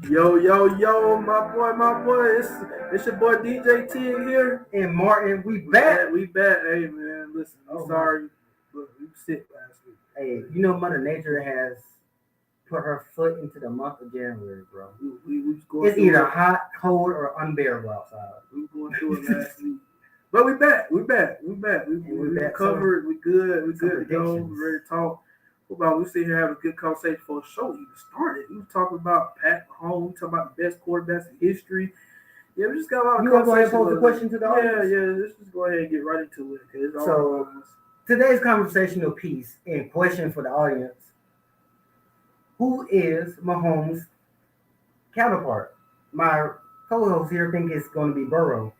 Yo, my boy. It's your boy DJ T here. And Martin, we back. We back. Hey, man, listen, I'm Oh, sorry, but we were sick last week. Hey, you know Mother Nature has put her foot into the month of January, bro. We was going It's through either it. hot, cold, or unbearable outside. We were going through it last week. But we back. We back. We back. recovered. We good. We Some good to go. predictions. We ready to talk. Football. We sit here having a good conversation before the show even started. We was talking about Pat Mahomes. We talking about the best quarterbacks in history. Yeah, we just got a lot of You want to go ahead and conversation. pose the question to the audience? Yeah. Let's just go ahead and get right into it. It's all So- about us. Today's conversational piece and question for the audience: who is Mahomes' counterpart? My co-host here think it's going to be Burrow.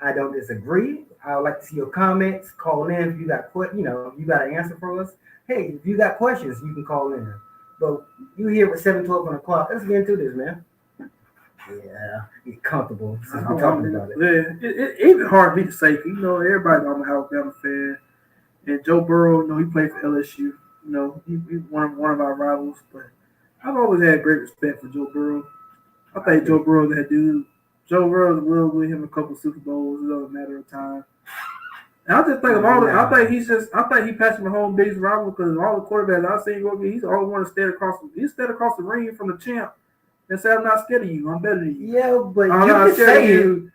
I don't disagree. I would like to see your comments. Call in if you got you got an answer for us. Hey, if you got questions, you can call in. But you here with 7:12 on the clock. Let's get into this, man. Yeah, get comfortable since we're talking about it. Yeah, it's even hard to be safe. You know, everybody know I'm a Alabama fan. And Joe Burrow, he played for LSU. He's one of our rivals. But I've always had great respect for Joe Burrow. I think Joe Burrow that dude. Joe Burrow will win him a couple Super Bowls. It's a matter of time. And I just think of all the. I think he Patrick Mahomes' biggest rival because all the quarterbacks I've seen go, he's the only one to stand across. He's stand across the ring from the champ and say, "I'm not scared of you. I'm better than you." Yeah, but I'm you not can scared say of it. you.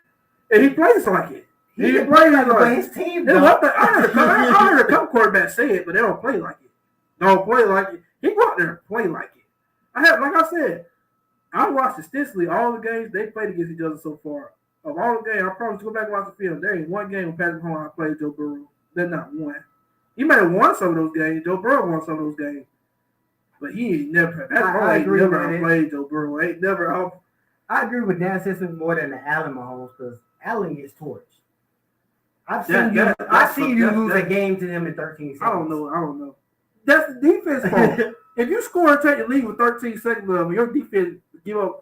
And he plays like it. He can play like it, but his team don't. I heard a couple quarterbacks say it, but they don't play like it. Don't play like it. He go out there and play like it. Like I said, I watched extensively all the games they played against each other so far. Of all the games, I promise go back and watch the film. There ain't one game with Patrick Mahomes I played Joe Burrow. There's not one. He might have won some of those games. Joe Burrow won some of those games. But he ain't never. I agree with it. Played Joe Burrow. Ain't never. I agree with Dan Simpson more than the Allen Mahomes because Allen gets torched. I've seen you lose a game to him in 13 seconds. I don't know. That's the defense fault. If you score and take the lead with 13 seconds left, your defense give up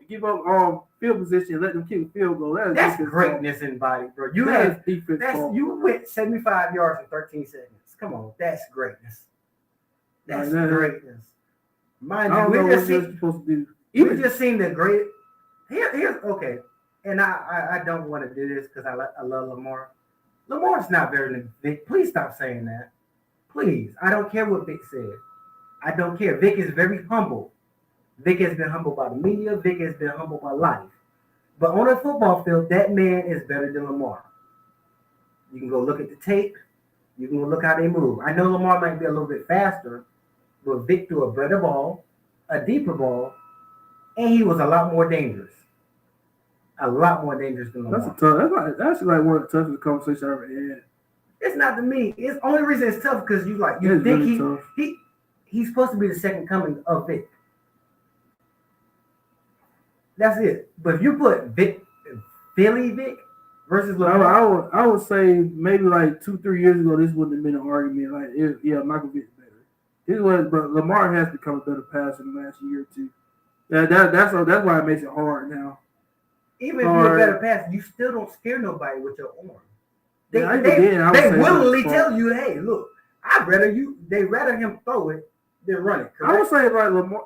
field position and let them kick a field goal. That's greatness in body, bro. You went 75 yards in 13 seconds. Come on, that's greatness. That's greatness. Mind you, we just supposed to do. We just seen the great. Here's okay, and I don't want to do this because I love Lamar. Lamar's not better than Vic. Please stop saying that. Please. I don't care what Vic said. I don't care. Vic is very humble. Vic has been humbled by the media. Vic has been humbled by life. But on a football field, that man is better than Lamar. You can go look at the tape. You can go look how they move. I know Lamar might be a little bit faster, but Vic threw a better ball, a deeper ball, and he was a lot more dangerous. A lot more dangerous than Lamar. That's like one of the toughest conversations I ever had. It's not to me. It's the only reason it's tough because you think he's supposed to be the second coming of Vic. That's it. But if you put Philly Vic versus Lamar, I would say maybe like 2-3 years ago this wouldn't have been an argument. Michael Vick's better. But Lamar has become a better passer in the last year or two. Yeah, that's why it makes it hard now. Even if you're a better passer, you still don't scare nobody with your arm. They willingly tell you, hey, look, they rather him throw it than run it. Correct? I would say like Lamar,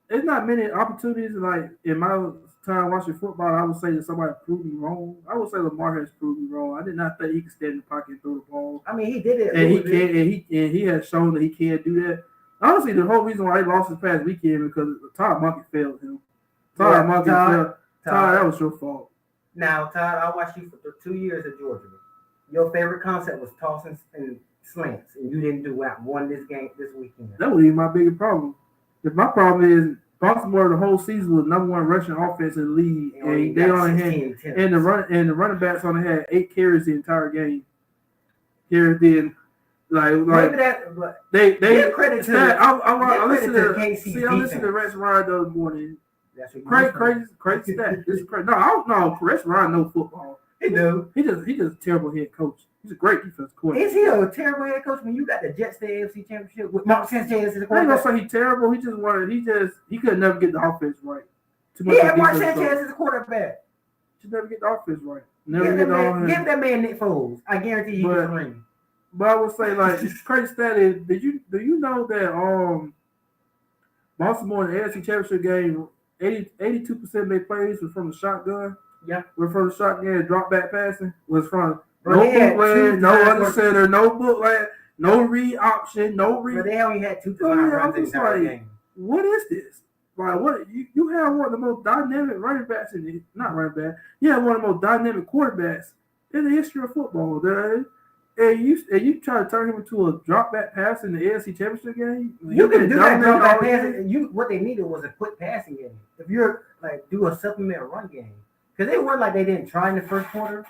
there's not many opportunities like in my time watching football, I would say that somebody proved me wrong. I would say Lamar has proved me wrong. I did not think he could stand in the pocket and throw the ball. I mean, he did it. And he has shown that he can do that. Honestly, the whole reason why he lost his past weekend because Todd Monkey failed him. Todd, that was your fault. Now, Todd, I watched you for 2 years at Georgia. Your favorite concept was tossing and slants, and you didn't do one this weekend. That was even my biggest problem. My problem is Baltimore the whole season was number one rushing offense in the league, and they only had and the running backs only had 8 carries the entire game. Here then, maybe that, but they give credit to I listened to KC. I listened to Rex Ryan the other morning. That's what crazy stat. This is crazy. No, I don't know. Rex Ryan knows football. He do. He just a terrible head coach. He's a great defensive coordinator. Is he a terrible head coach when you got the Jets to the AFC Championship with Mark Sanchez as the quarterback? I ain't gonna say he's terrible. He could never get the offense right. He had Mark Sanchez as the quarterback. Should never get the offense right. Give that man Nick Foles. I guarantee he can ring. But I would say it's crazy stat is do you know that Baltimore in the AFC Championship game 82% of their plays were from the shotgun. Yeah. Were from the shotgun. Drop back passing was from Bro, no bootleg, no under center, no bootleg, no read option, no read. But they only had 2 design runs in the entire game. What is this? Like, what you have one of the most dynamic running backs in the not running back. You have one of the most dynamic quarterbacks in the history of football, dude. And you try to turn him into a drop back pass in the AFC Championship game. You can do that drop back pass. What they needed was a quick passing game. If you're like do a supplemental run game, because they weren't like they didn't try in the first quarter.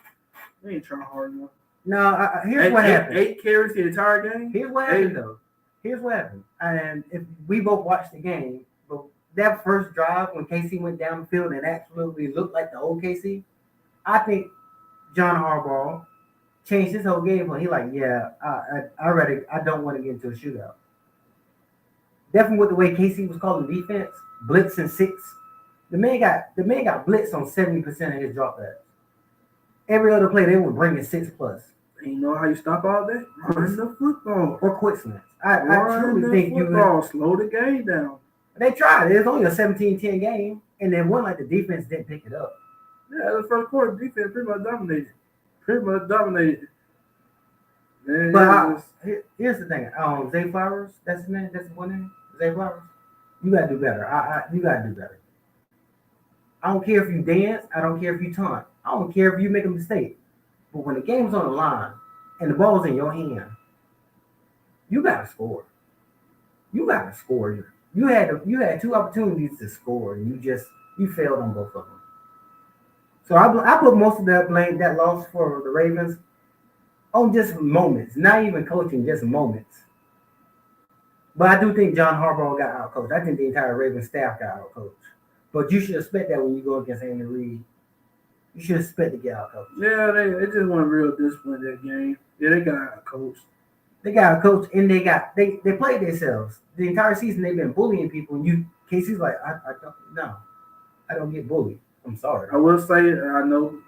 They ain't trying hard enough. No, here's what happened. 8 carries the entire game. Here's what happened though. Here's what happened. And if we both watched the game, but that first drive when KC went down the field and absolutely looked like the old KC, I think John Harbaugh changed his whole game plan. He like, yeah, I don't want to get into a shootout. Definitely with the way KC was calling defense, blitz and 6. The man got blitzed on 70% of his dropbacks. Every other play they were bringing 6+. And you know how you stop all that? Run the football or quick slants. I truly think you slow the game down. They tried. It was only a 17-10 game, and then one like the defense didn't pick it up. Yeah, the first quarter defense pretty much dominated. Man, but here's the thing. Zay Flowers, that's his name. That's his one name. Zay Flowers. You gotta do better. You gotta do better. I don't care if you dance. I don't care if you taunt. I don't care if you make a mistake. But when the game's on the line and the ball's in your hand, you gotta score. You gotta score. You had 2 opportunities to score, and you failed on both of them. So I put most of that loss for the Ravens on just moments, not even coaching, just moments. But I do think John Harbaugh got outcoached. I think the entire Ravens staff got outcoached. But you should expect that when you go against Andy Reid. You should expect to get outcoached. Yeah, they just weren't real disciplined that game. Yeah, they got outcoached. They got coached and they played themselves. The entire season they've been bullying people, and Casey's like, I don't get bullied. I'm sorry. I will say, I know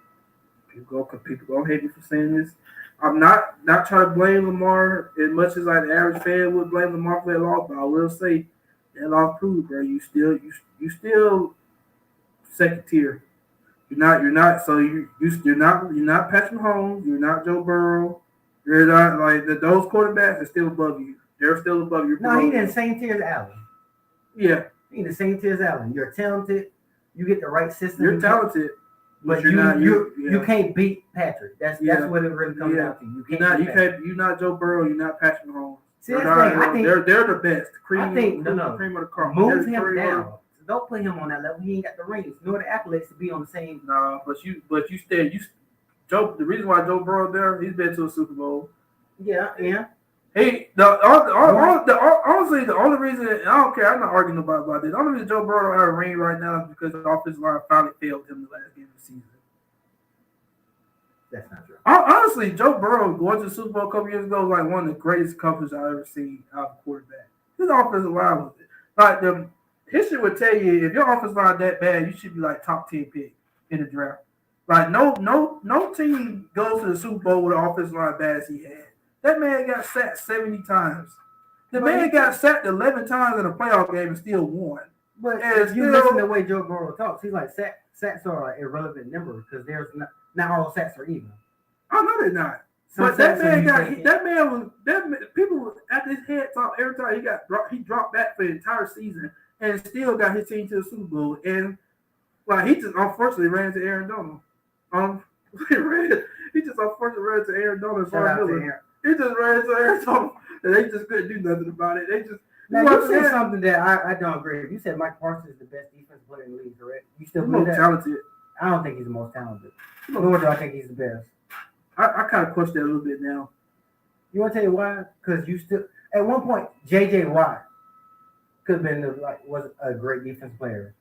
people gonna hate me for saying this. I'm not trying to blame Lamar as much as like the average fan would blame Lamar for that loss, but I will say that loss proved, bro. You still second tier. You're not Patrick Mahomes. You're not Joe Burrow. You're not like those quarterbacks are still above you. They're still above you. No, he's in the same tier as Allen. Yeah, he's in the same tier as Allen. You're talented. You get the right system. You're talented, but you can't beat Patrick. That's what it really comes down to. You're not Joe Burrow. You're not Patrick Mahomes. See, I think they're the best. Cream of the crop. Move him down. Don't put him on that level. He ain't got the rings nor the accolades to be on the same. No, but Joe. The reason why Joe Burrow there, he's been to a Super Bowl. Yeah. Hey, honestly, the only reason I don't care, I'm not arguing about this. The only reason Joe Burrow don't have a ring right now is because the offensive line finally failed him the last game of the season. That's not true. Honestly, Joe Burrow going to the Super Bowl a couple years ago was like one of the greatest accomplishments I've ever seen out of a quarterback. His offensive line was like history would tell you if your offensive line that bad, you should be like top 10 pick in the draft. Like no team goes to the Super Bowl with an offensive line bad as he had. That man got sacked 70 times. The man got sacked 11 times in a playoff game and still won. But if you listen to the way Joe Burrow talks, he's like sacks are an irrelevant number because there's not all sacks are even. I know they're not. But people were at his head top every time he dropped back for the entire season and still got his team to the Super Bowl. And like he just unfortunately ran into Aaron Donald. He just unfortunately ran into Aaron Donald. He just ran into Aaron Donald, and they just couldn't do nothing about it. They just you said something that I don't agree with. You said Mike Parsons is the best defensive player in the league, correct? You still believe that? Talented. I don't think he's the most talented. Nor do I think he's the best. I kind of question that a little bit now. You want to tell you why? Because you still at one point J.J. Watt could have been was a great defensive player.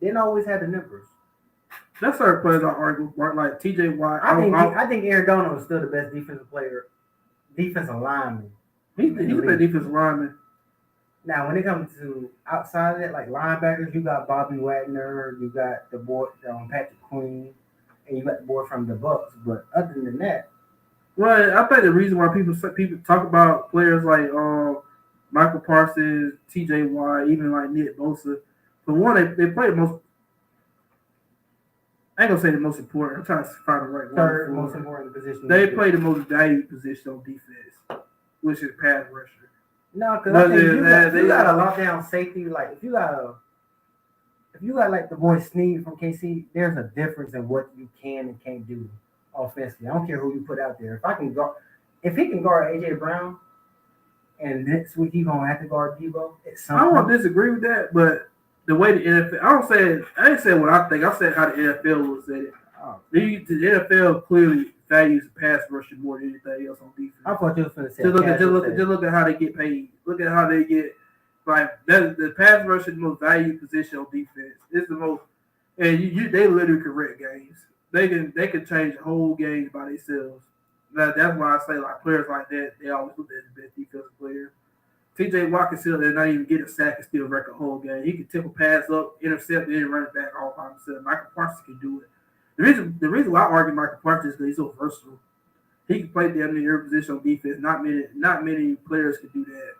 Didn't always have the numbers. That's certain players I argue like T.J. Watt. I think Aaron Donald is still the best defensive player, defensive lineman. He's a defensive lineman. Now, when it comes to outside of that, like linebackers, you got Bobby Wagner, you got the boy Patrick Queen, and you got the boy from the Bucks. But other than that, well, I think the reason why people talk about players like Michael Parsons, T.J. Watt, even like Nick Bosa, for one, they play most I ain't gonna say the most important. I'm trying to find the right word. Third most important position. They play the most valued position on defense, which is pass rusher. No, because I think you got a lockdown safety. Like if you got like the boy Sneed from KC, there's a difference in what you can and can't do offensively. I don't care who you put out there. If he can guard AJ Brown, and next week he's gonna have to guard Debo. I don't disagree with that, but the way the NFL, I didn't say what I think. I said how the NFL was at it. The NFL clearly values pass rushing more than anything else on defense. I thought you were going to say just look at how they get paid. Look at how they get the pass rushing the most valued position on defense. It's the most, and they literally can wreck games. They can change whole games by themselves. That's why I say like players like that, they always look at the best defensive player. TJ Watt can still not even get a sack and still wreck a whole game. He can tip a pass up, intercept, and run it back all by himself. Michael Parsons can do it. The reason why I argue Michael Parsons is because he's so versatile. He can play damn near every position on defense. Not many players can do that.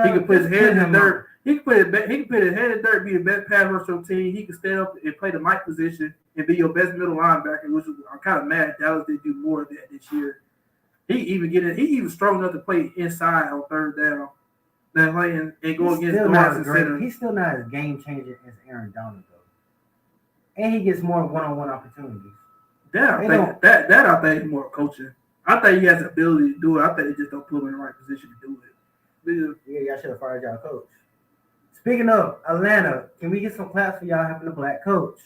He can put his hand in the dirt. He can put his hand in the dirt, be the best pass rusher on the team. He can stand up and play the Mike position and be your best middle linebacker, which I'm kind of mad Dallas didn't do more of that this year. He even strong enough to play inside on third down than playing and go against Dorrance center. He's still not as game changer as Aaron Donald though, and he gets more one-on-one opportunities. That I think is more coaching. I think he has the ability to do it. I think they just don't put him in the right position to do it. Yeah, y'all should have fired y'all coach. Speaking of Atlanta, can we get some claps for y'all having a black coach?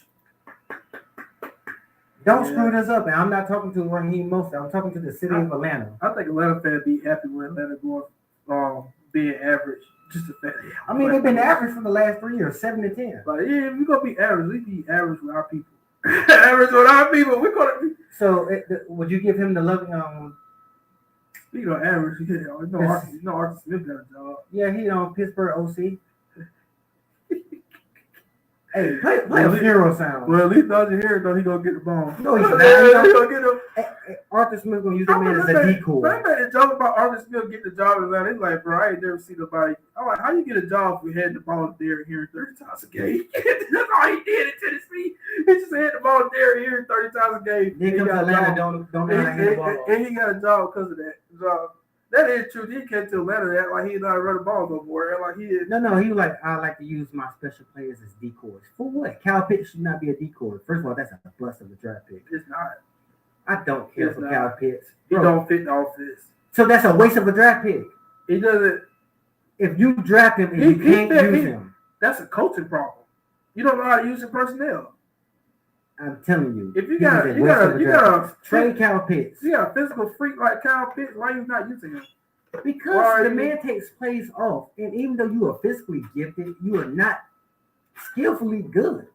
Don't screw this up, and I'm not talking to Raheem Mostert. I'm talking to the city of Atlanta. I think Atlanta fans be happy with Atlanta going being average. Just the fact. I mean, they've been average for the last 3 years, 7 to 10. But yeah, if we're gonna be average, we be average with our people. Average with our people. We're gonna be. So, would you give him the loving? Speaking of average, Arthur Smith got a job. Yeah, he on Pittsburgh OC. Hey, play a funeral sound. Well, at least Dodger here, though, he gonna get the ball. No, he's not. He gonna get him. Arthur Smith gonna use that man as a decoy. I made a joke about Arthur Smith getting the job in Atlanta. He's like, bro, I ain't never seen nobody. I'm like, how you get a job if we had the ball there here 30 times a game? That's all he did in Tennessee. He just had the ball there here 30 times a game. Then comes Atlanta, don't know how to hit the ball. And he got a job because of that. So, that is true. He came to Atlanta act like he not run the ball no more. Act like he is. No. He was like, I like to use my special players as decoys. For what? Kyle Pitts should not be a decoy. First of all, that's a bust of a draft pick. It's not. I don't care for Kyle Pitts. He don't fit the offense. So that's a waste of a draft pick. He doesn't. If you draft him and you can't use him, that's a coaching problem. You don't know how to use your personnel. I'm telling you. If you got a trade Kyle Pitts. You got a physical freak like Kyle Pitts. Why are you not using him? Because the man takes plays off, and even though you are physically gifted, you are not skillfully good.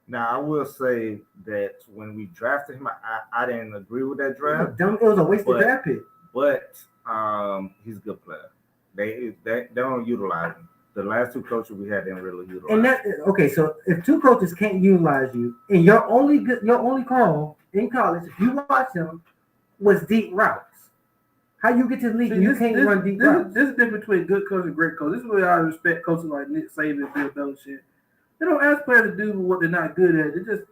Now I will say that when we drafted him, I didn't agree with that draft. It was a wasted draft pick. But he's a good player. They don't utilize him. The last two coaches we had didn't really utilize. And so if two coaches can't utilize you, and your only call in college, if you watch them, was deep routes. How you get to the league and you can't run deep routes? This is the difference between good coach and great coach. This is where I respect coaches like Nick Saban and Bill Belichick. They don't ask players to do what they're not good at. They just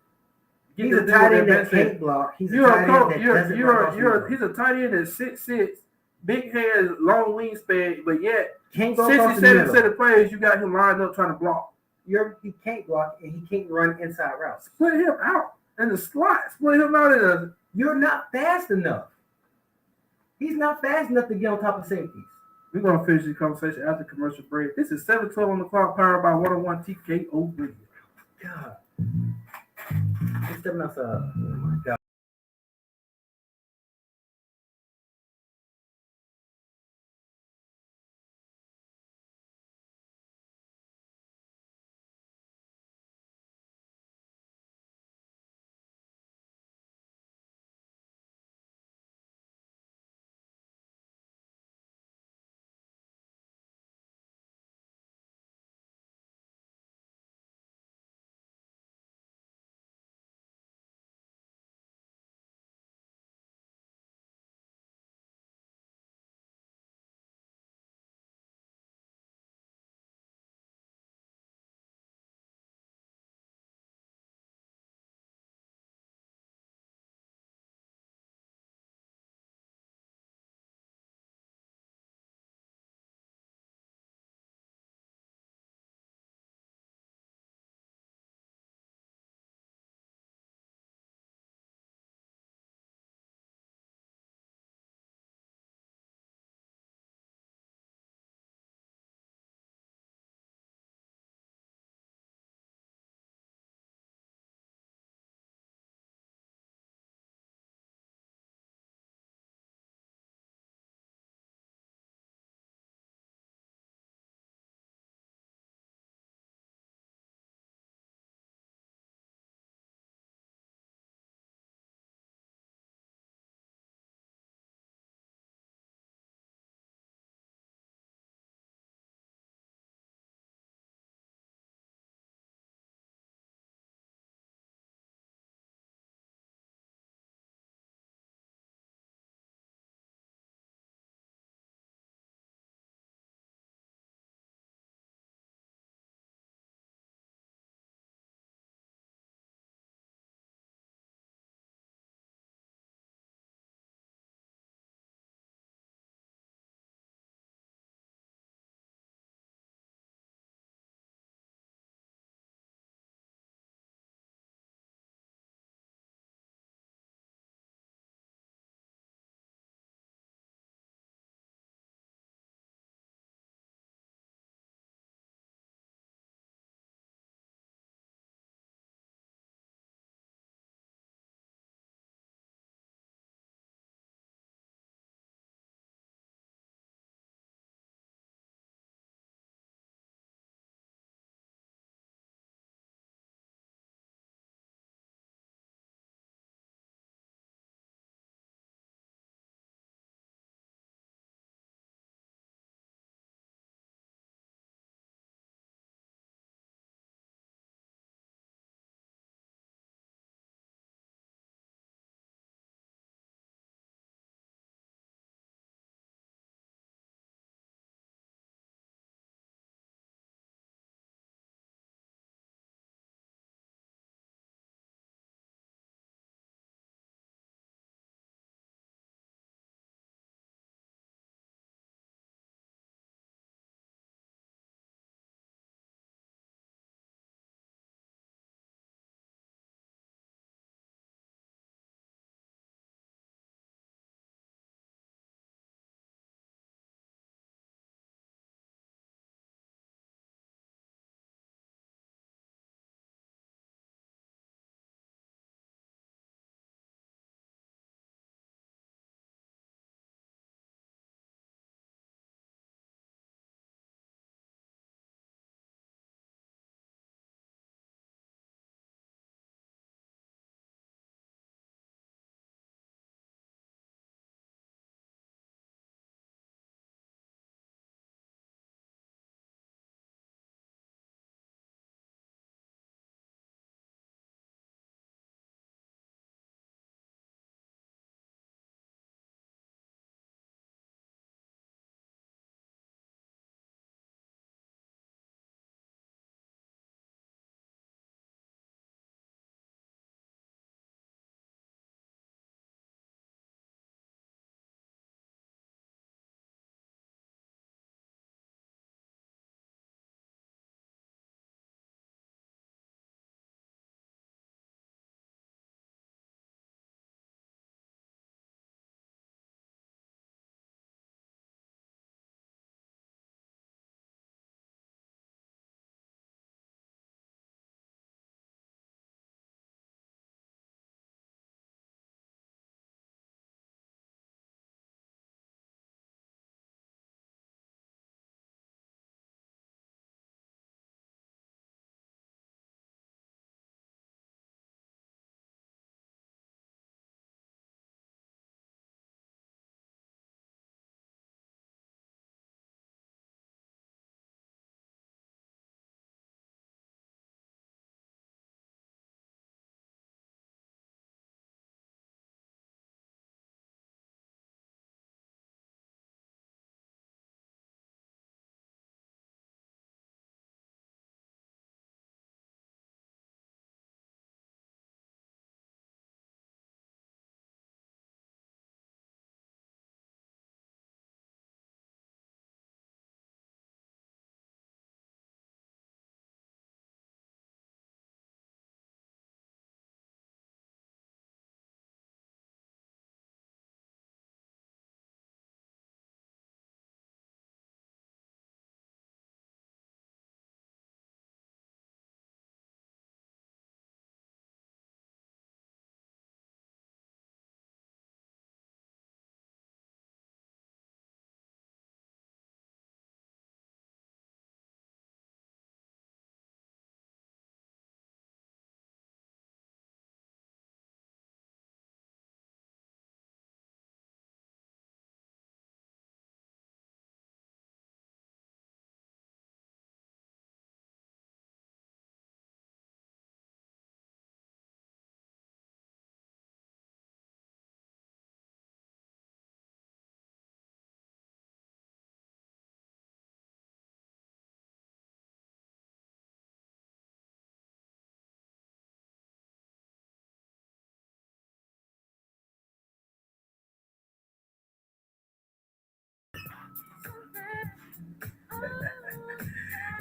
he's a tight end that can't block. He's a tight end he's a tight end that's 6'6", big hands, long wingspan, but yet can't go 67% of players you got him lined up trying to block. He can't block and he can't run inside routes. Split him out in the slot. Split him out in a. You're not fast enough. He's not fast enough to get on top of safeties. We're going to finish this conversation after commercial break. This is 7:12 on the clock, powered by 101 TKO Radio. God. He's stepping outside. Oh, my God.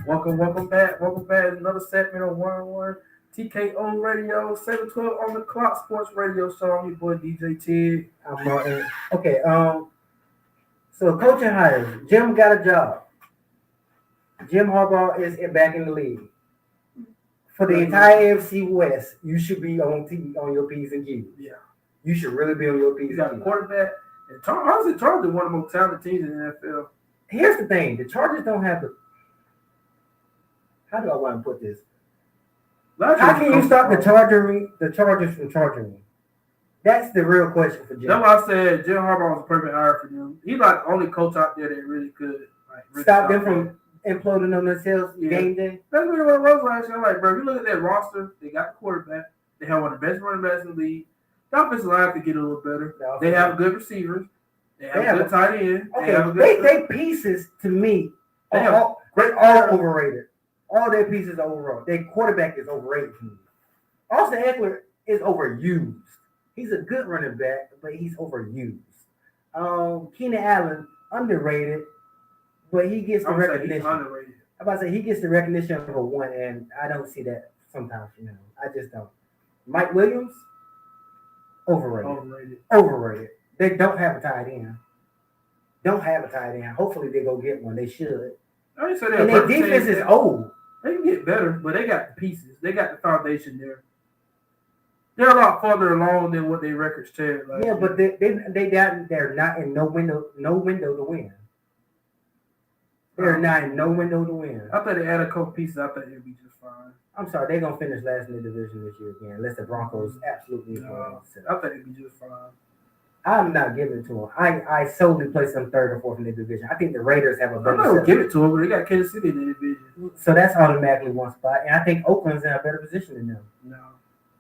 Welcome back. Another segment of 1-on-1 TKO Radio, 712 on the clock, sports radio show. I'm your boy DJ Tig. I'm Martin. Okay, so coaching hires. Jim got a job. Jim Harbaugh is back in the league. For the entire AFC West, you should be on your P's and Q's. Yeah. You should really be on your P's and Q's. You got a quarterback. And honestly, Chargers are one of the most talented teams in the NFL. Here's the thing. The Chargers don't have the... How do I want to put this? How can you stop the Chargers from charging me? That's the real question for Jim. That's why I said Jim Harbaugh was a perfect hire for them. He's like the only coach out there that really could stop them from imploding on themselves game day. That's really what it was last year. I'm like, bro, if you look at that roster, they got the quarterback. They have one of the best running backs in the league. The offensive line could get a little better. They have good receivers. They have a good tight end. Okay, they pieces to me they're all overrated. All their pieces are overrated. Their quarterback is overrated to me. Austin Eckler is overused. He's a good running back, but he's overused. Keenan Allen, underrated, but he gets the recognition. Underrated. I'm about to say he gets the recognition of a one, and I don't see that sometimes. I just don't. Mike Williams, overrated. They don't have a tight end. Hopefully they go get one. They should. And their defense is old. They can get better, but they got the pieces. They got the foundation there. They're a lot further along than what their records tell. But they're not in no window to win. They're not in no window to win. I thought they add a couple pieces. I thought it'd be just fine. I'm sorry, they're gonna finish last in the division this year again, unless the Broncos absolutely. I thought it'd be just fine. I'm not giving it to them. I solely place them third or fourth in the division. I think the Raiders have a better. I'm not gonna give it to them, but they got Kansas City in the division. So that's automatically one spot, and I think Oakland's in a better position than them. No,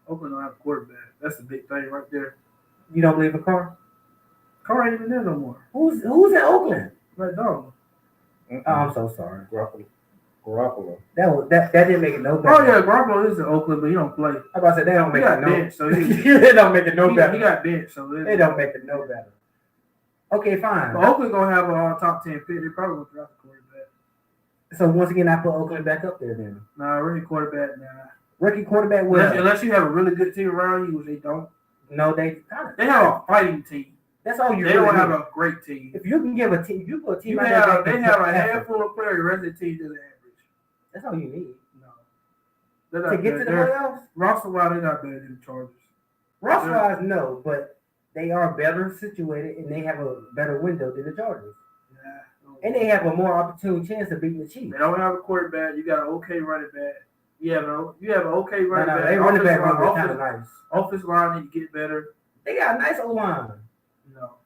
Oakland don't have a quarterback. That's the big thing right there. You don't believe in Carr? Carr ain't even there no more. Who's in Oakland? Right dog. Oh, I'm so sorry. Garoppolo. That didn't make it no better. Oh yeah, Garoppolo is in Oakland, but he don't play. I'm about to say they don't make it no bench, so they don't make it no better. He got bench, so they don't make it no better. Okay, fine. But Oakland gonna have a top 10 pick. They probably gonna draft a quarterback. So once again, I put Oakland back up there then. Nah, rookie quarterback. Rookie quarterback. Unless you have a really good team around you, which they don't. No, they have a fighting team. That's all you. They don't have a great team. If you can give a team, you put a team. They have a handful of players. The rest of the team doesn't average. That's all you need. No. To get to the playoffs? Roster-wise, they're not better than the Chargers. Roster-wise, no, but they are better situated and they have a better window than the Chargers. And they have a more opportune chance of beating the Chiefs. They don't have a quarterback. You got an okay running back. You have an okay running back. They running back is kind of nice. Offensive line need to get better. They got a nice O-line. No.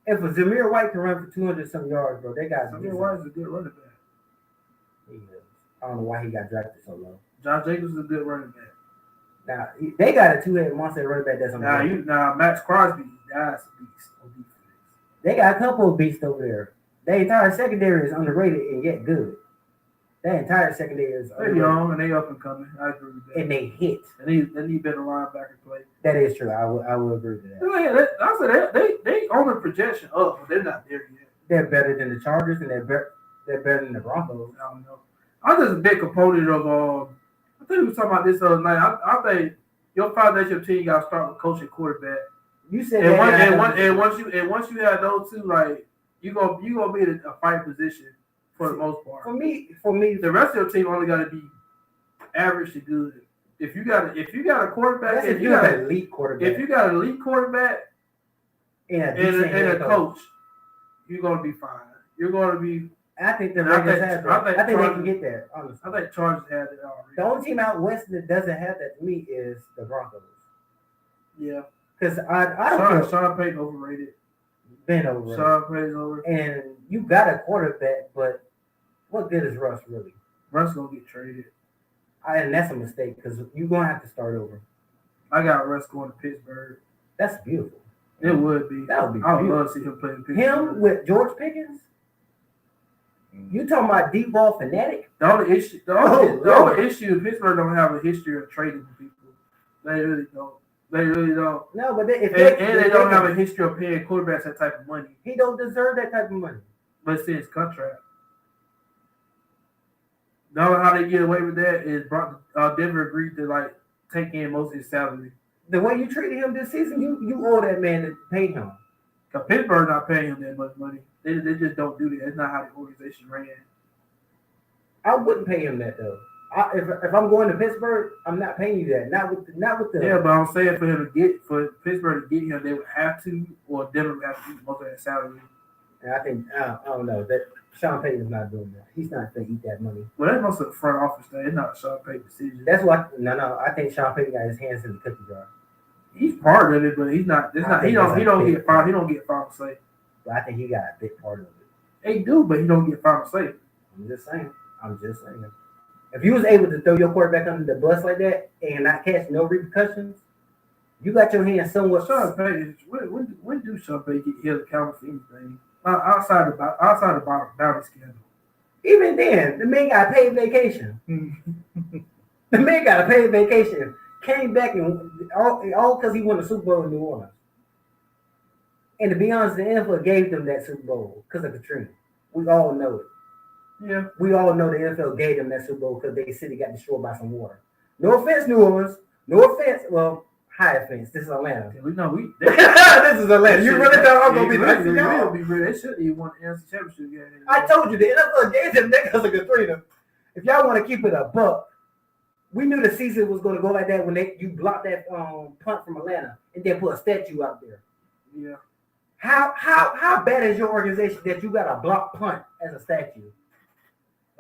If a Zamir White can run for 200-some yards, bro, they got Zamir White is a good running back. I don't know why he got drafted so low. Josh Jacobs is a good running back. Now they got a two-headed monster running back that's on. Now Max Crosby, that's a beast on defense. They got a couple of beasts over there. Their entire secondary is underrated and yet good. That entire secondary is they're young and they up and coming. I agree with that. And they hit. They need better linebacker play. That is true. I will agree with that. I said they on the projection up, but they're not there yet. They're better than the Chargers and they're better than the Broncos. I don't know. I'm just a big component of I think we were talking about this the other night. I think your foundation team got to start with coach and quarterback. You said once you have those two, like you gonna be in a fight position for the most part. For me, the rest of your team only got to be average to good. If you got a quarterback, if you got an elite quarterback, and a coach, you're gonna be fine. You're gonna be. I think the Raiders have that. I think they can get there. Honestly, I think Chargers have it already. The only team out west that doesn't have that to me is the Broncos. Yeah, because I don't feel Sean Payton overrated. Been overrated. Sean Payton's overrated. And you got a quarterback, but what good is Russ really? Russ gonna get traded. And that's a mistake because you're gonna have to start over. I got Russ going to Pittsburgh. That's beautiful. It would be. That would be. I would love to see him play in Pittsburgh. Him with George Pickens. You talking about deep ball fanatic? The only issue is Pittsburgh don't have a history of trading people. They really don't. No, but they don't have a history of paying quarterbacks that type of money. He don't deserve that type of money. But it's his contract. Know how they get away with that is Denver agreed to like take in most of his salary. The way you treated him this season, you owe that man to pay him. Cause Pittsburgh not paying him that much money. They just don't do that. That's not how the organization ran. I wouldn't pay him that though. If I'm going to Pittsburgh, I'm not paying you that. Not with the. Yeah, but I'm saying for Pittsburgh to get him, they would have to, or Denver would have to eat most of that salary. And I think I don't know that Sean Payton is not doing that. He's not going to eat that money. Well, that's most of the front office thing. It's not Sean Payton's decision. That's why. No. I think Sean Payton got his hands in the cookie jar. He's part of it, but he's not. He don't get final. He don't get final say. But I think he got a big part of it. They do, but he don't get final say. I'm just saying. If you was able to throw your quarterback under the bus like that and not catch no repercussions, you got your hands somewhat. Sean Payton. When do Sean Payton get held accountable for anything outside of bounty scandal? Even then, the man got paid vacation. The man got a paid vacation. Came back and all because he won the Super Bowl in New Orleans. And to be honest, the NFL gave them that Super Bowl because of Katrina. We all know it. Yeah. We all know the NFL gave them that Super Bowl because their city got destroyed by some water. No offense, New Orleans. No offense. Well, high offense. This is Atlanta. We know this is Atlanta. You really thought I'm gonna be nice to y'all? They should even won the NFC Championship game. I told you the NFL gave them that because of Katrina. If y'all want to keep it a buck, we knew the season was going to go like that when you blocked that punt from Atlanta and then put a statue out there. Yeah. How bad is your organization that you got a block punt as a statue?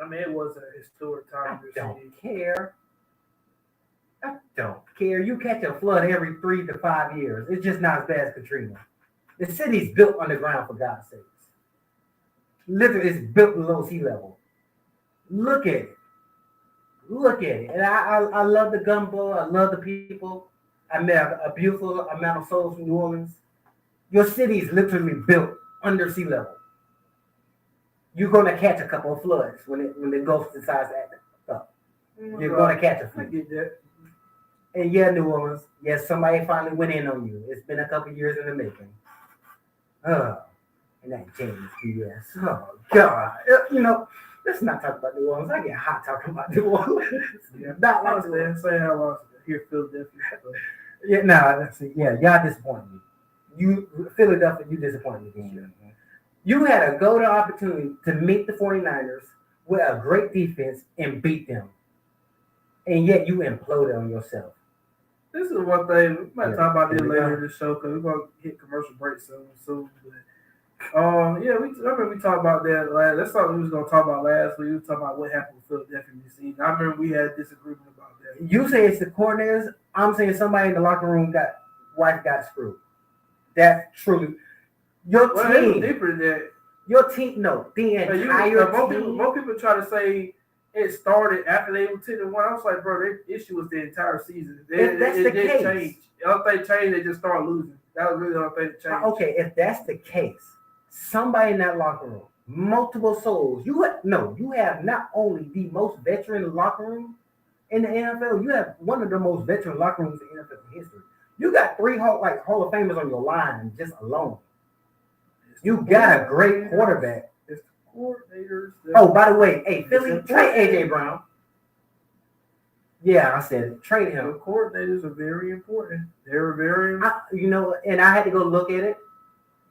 I mean, it was a historic time. I don't care. You catch a flood every 3 to 5 years. It's just not as bad as Katrina. The city's built underground, for God's sakes. Literally, it's built below sea level. Look at it. And I love the gumbo. I love the people. I met a beautiful amount of souls from New Orleans. Your city is literally built under sea level. You're going to catch a couple of floods when the Gulf decides to act up. You're going to catch a flood. I get that. And yeah, New Orleans, yes, somebody finally went in on you. It's been a couple years in the making. And that James BS. Oh, God. Let's not talk about New Orleans. I get hot talking about New Orleans. Yeah. Not like that. Saying I was here, Philadelphia. Y'all disappointed me. Philadelphia, you disappointed me this year. You had a golden opportunity to meet the 49ers with a great defense and beat them. And yet you imploded on yourself. This is one thing. We might talk about this later in the show because we're going to hit commercial break soon. We talked about that last. That's something we was going to talk about last week. We were talking about what happened with Philadelphia this season. I remember we had a disagreement about that. You say it's the coordinators. I'm saying somebody in the locker room got screwed. That's truly your team. Deeper than that. Your team, no, the entire team. Most people try to say it started after they were 10-1. I was like, bro, their issue was the entire season. If that's the case, change. The only thing changed, they just started losing. That was really the only thing that changed. Okay, if that's the case, somebody in that locker room, multiple souls. You have not only the most veteran locker room in the NFL, you have one of the most veteran locker rooms in NFL history. You got 3 Hall of Famers on your line just alone. You got a great quarterback. It's the coordinators. Oh, by the way, hey, Philly, trade AJ Brown. Yeah, I said it. Trade him. The coordinators are very important. They're very and I had to go look at it.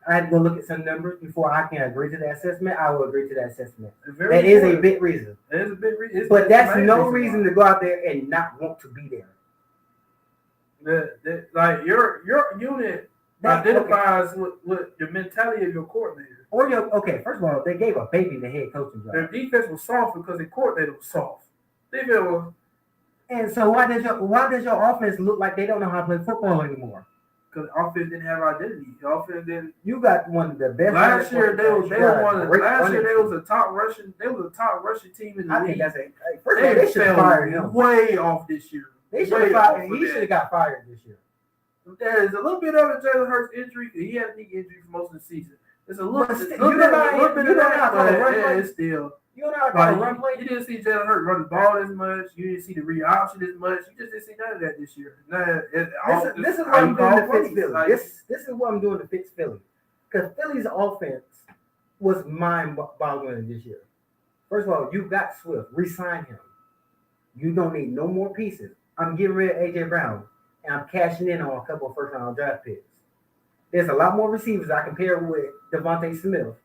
I had to go look at some numbers before I can agree to that assessment. I will agree to that assessment. That is a big reason. That is a big reason. But that's no reason to go out there and not want to be there. Like your unit identifies with the mentality of your coordinator. First of all, they gave a baby the head coaching job. Their defense was soft because the coordinator was soft. And so why does your offense look like they don't know how to play football anymore? Because the offense didn't have identity. The offense didn't. You got one of the best. Last year they was a top Russian. They was a top Russian team in the league. I think first of all, they should have fired him. Way off this year. They should have fired. He should have got fired this year. There's a little bit of a Jalen Hurts injury. He had a knee injury for most of the season. There's a little bit of that. It's still. You know how to run play. You didn't see Jalen Hurts run the ball as much. You didn't see the read option as much. You just didn't see none of that this year. This is what I'm doing to fix Philly. This is what I'm doing to fix Philly. Because Philly's offense was mind-boggling this year. First of all, you got Swift. Resign him. You don't need no more pieces. I'm getting rid of AJ Brown, and I'm cashing in on a couple of first-round draft picks. There's a lot more receivers I compare with Devontae Smith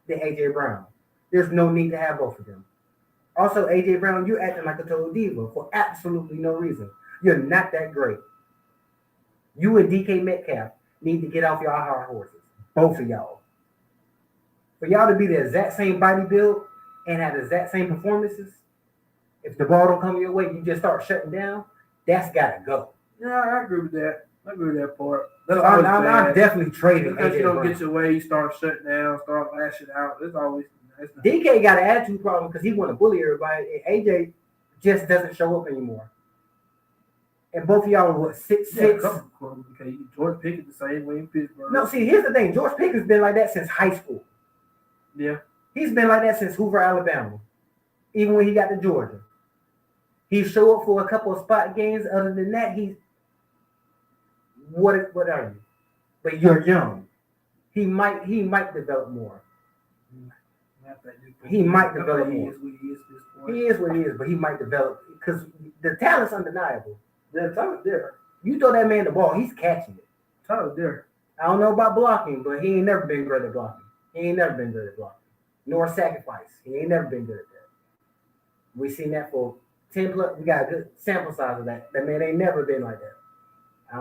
than AJ Brown. There's no need to have both of them. Also, AJ Brown, you're acting like a total diva for absolutely no reason. You're not that great. You and DK Metcalf need to get off your high horses. Both of y'all. For y'all to be the exact same body build and have the exact same performances, if the ball don't come your way, you just start shutting down, that's got to go. Yeah, I agree with that. I agree with that part. So I'm definitely trading. Because you don't get your way, you start shutting down, start lashing out. It's always DK got an attitude problem because he want to bully everybody, and AJ just doesn't show up anymore. And both of y'all are what 6'6". Okay, George Pickens the same way in Pittsburgh. No, see, here's the thing: George Pickens been like that since high school. Yeah, he's been like that since Hoover, Alabama. Even when he got to Georgia, he showed up for a couple of spot games. Other than that, he's what are you? But you're young. He might develop more. He might develop more. He is what he is, but he might develop because the talent's undeniable. The talent there. You throw that man the ball, he's catching it. Talent there. I don't know about blocking, but he ain't never been great at blocking. Nor sacrifice. He ain't never been good at that. We seen that for 10 plus. We got a good sample size of that. That man ain't never been like that. I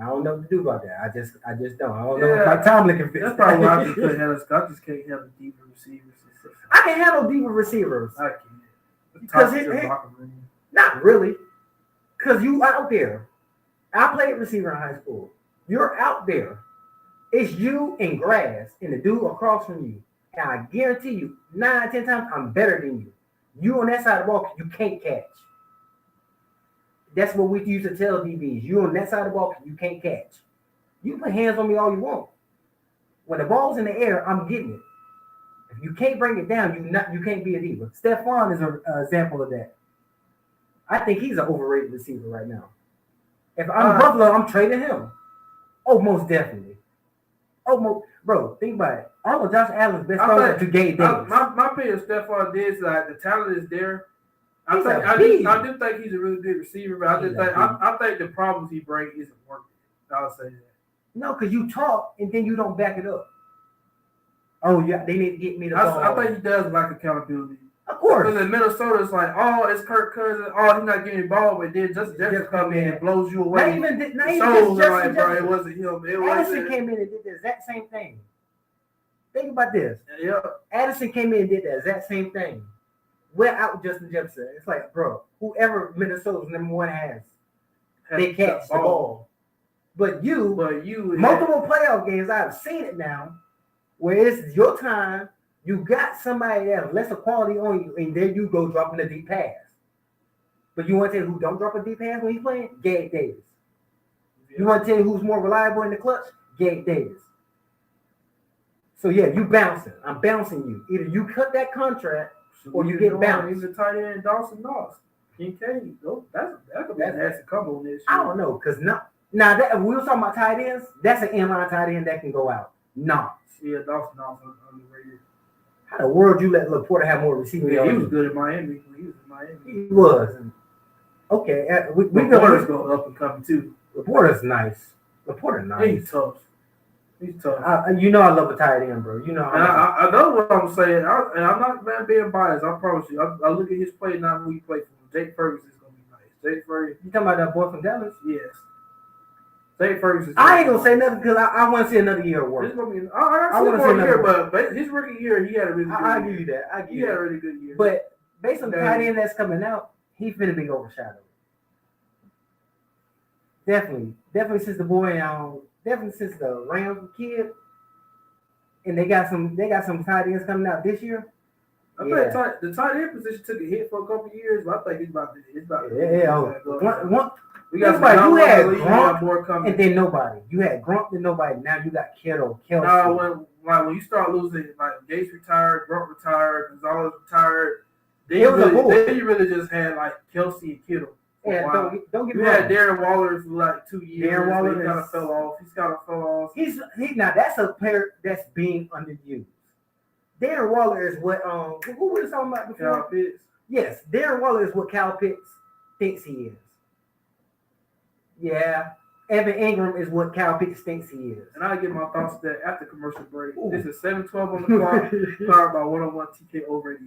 don't know what to do about that. I just don't. I don't know if my Tomlin can fix. That's probably why I just couldn't handle. I just can't handle diva receivers. I can handle diva receivers. I can't. Because not really. Because you out there. I played receiver in high school. You're out there. It's you and grass and the dude across from you. And I guarantee you, 9 out of 10 times, I'm better than you. You on that side of the ball, you can't catch. That's what we used to tell DBs. You on that side of the ball, you can't catch. You put hands on me all you want. When the ball's in the air, I'm getting it. If you can't bring it down, you can't be a diva. Stephon is an example of that. I think he's an overrated receiver right now. If I'm Buffalo, I'm trading him. Oh, most definitely. Bro, think about it. All of Josh Allen's best throws to Gabe Davis. My opinion, Stephon Diggs, like the talent is there. I do think he's a really good receiver, but I think the problems he brings isn't working. I'll say that. No, because you talk and then you don't back it up. Oh yeah, they need to get me the ball. I think he does like accountability. Of course. Because in Minnesota, it's like, oh, it's Kirk Cousins. Oh, he's not getting the ball, but then Justin Jefferson come in and blows you away. Not even like, bro, it wasn't him. Addison came in and did the exact same thing. Think about this. Yeah. Addison came in and did the exact same thing. We're out Justin Jefferson. It's like, bro, whoever Minnesota's number one has, they catch the ball. But you multiple playoff games, I've seen it now, where it's your time. You got somebody that has lesser quality on you, and there you go dropping a deep pass. But you want to tell you who don't drop a deep pass when he's playing? Gabe Davis. Yeah. You want to tell you who's more reliable in the clutch? Gabe Davis. So yeah, you bouncing. I'm bouncing you. Either you cut that contract or you get bounced. He's a tight end, Dawson Knox. Kincaid. That's a couple on this. I don't know, because now that we were talking about tight ends, that's an inline tight end that can go out. Knox. Yeah, Dawson Knox on the radio. How the world you let Laporta have more receiving? Yeah, he was good in Miami. He was. Okay, we go up and come too. Laporta's nice. He's tough. I love a tight end, bro. You know. I know what I'm saying, and I'm not being biased. I promise you. I look at his play now. Who he played for? Jake Ferguson is gonna be nice. Jake Ferguson. You talking about that boy from Dallas? Yes. Jake Ferguson. I ain't gonna say nothing because I want to see another year of work. This gonna be. I want to see another year, but his rookie year, he had a really good year. I give you that. He had a really good year. But based on the tight end that's coming out, he's finna be overshadowed. Definitely since the boy definitely since the Rams kid, and they got some tight ends coming out this year. I think the tight end position took a hit for a couple of years, but I think it's about to. We got you had Gronk and then nobody. You had Gronk and nobody. Now you got Kittle, Kelsey. When you start losing, like Gates retired, Gronk retired, Gonzalez retired, then you really just had like Kelsey and Kittle. Yeah, don't get me wrong. You had Darren Waller for like 2 years. Darren Waller kind of fell off. He's kind of fell off. He's now that's a player that's being underused. Darren Waller is what who we were talking about before? Kyle Pitts. Yes, Darren Waller is what Kyle Pitts thinks he is. Yeah. Evan Ingram is what Kyle Pitts thinks he is. And I'll get my thoughts to that after commercial break. Ooh. This is 7:12 on the clock, powered by 101 TKO Radio.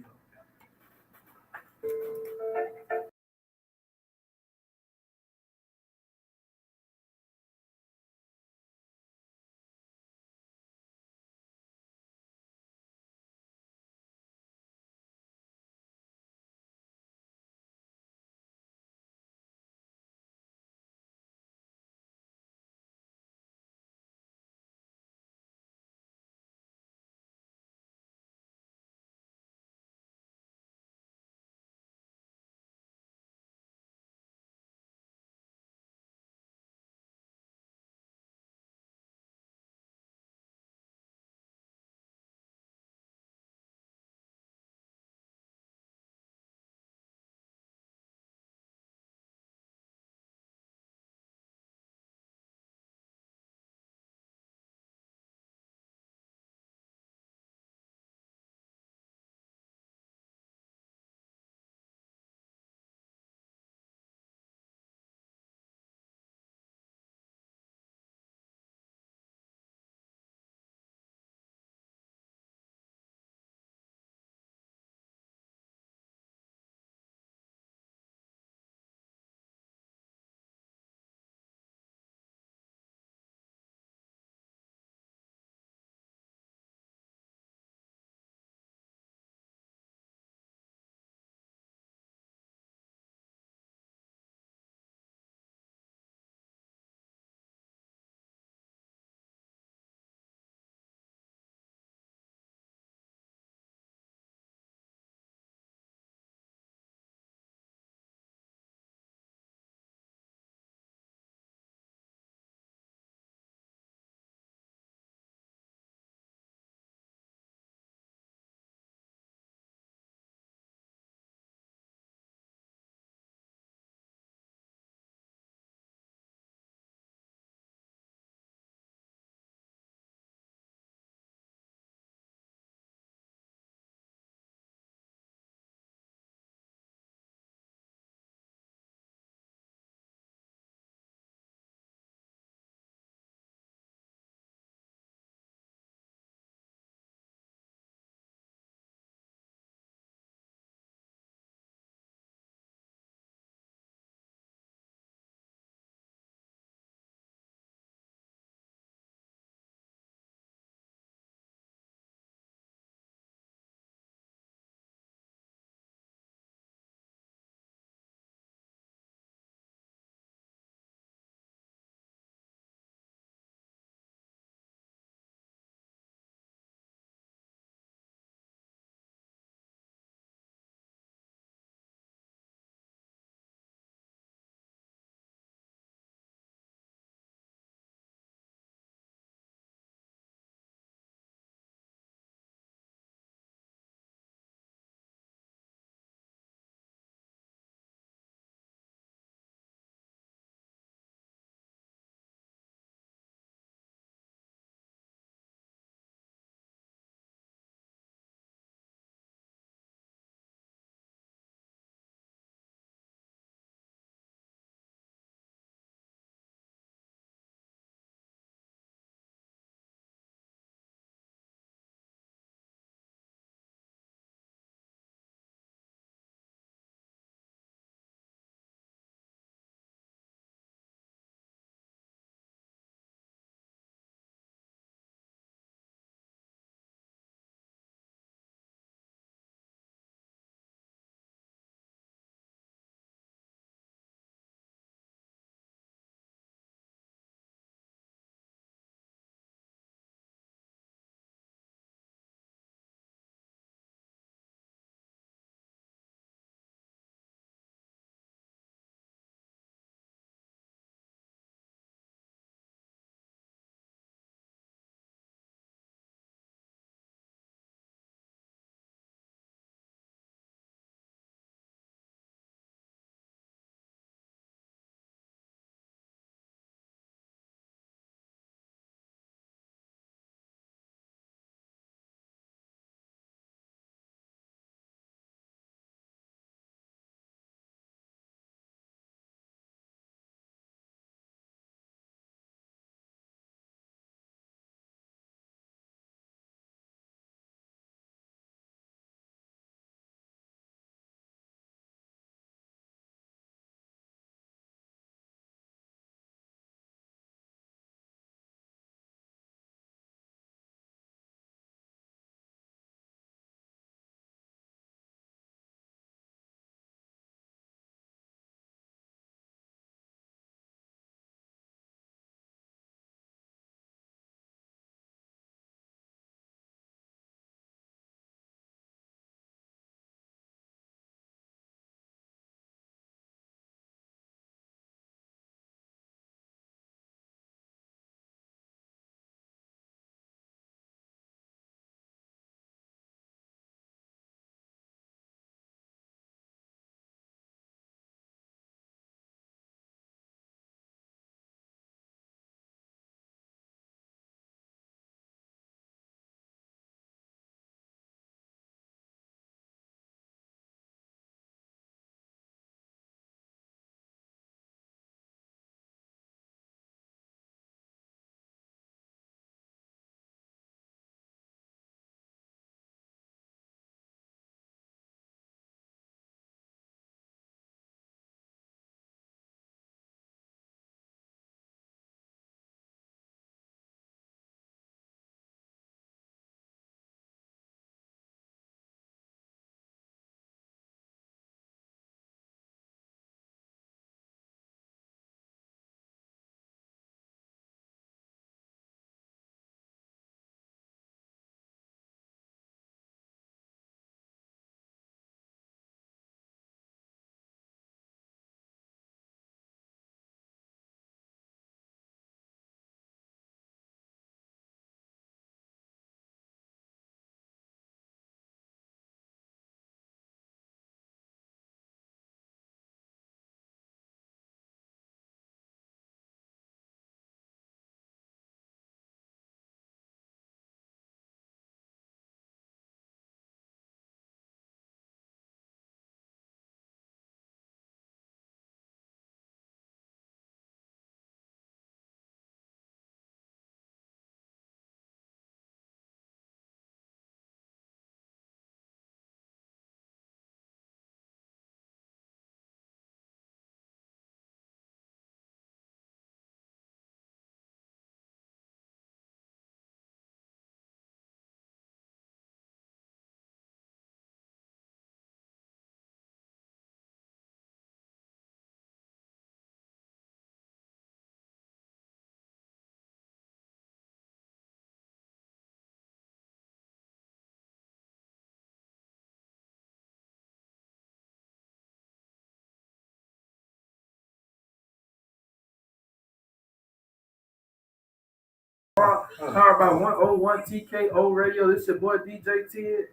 Powered by 101 TKO Radio. This your boy DJ Ted.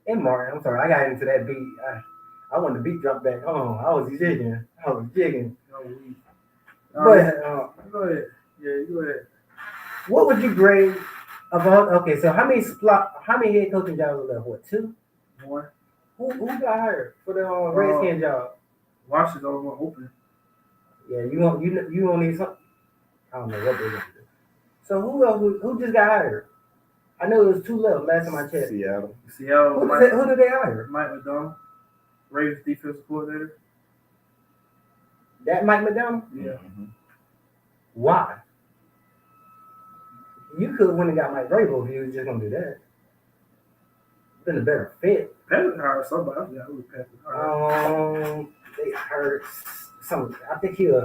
And Martin, I'm sorry, I got into that beat. I wanted the beat drop back. Oh, I was jigging. But go ahead. Yeah, go ahead. What would you grade about? Okay, so how many head coaching jobs are left? What, 2? 1. Who got hired for the Redskin job? Washington's the only one open. Yeah, you don't need something. I don't know what they're gonna do. So who else? Who just got hired? I know there was 2 left last time I checked. Seattle. Who did they hire? Mike McDonald, Ravens defensive coordinator. That Mike McDonald? Yeah. Mm-hmm. Why? You could have went and got Mike Vrabel if you was just gonna do that. Been a better fit. Patrick hired somebody. I forgot who Patrick hired. They hired some. I think he a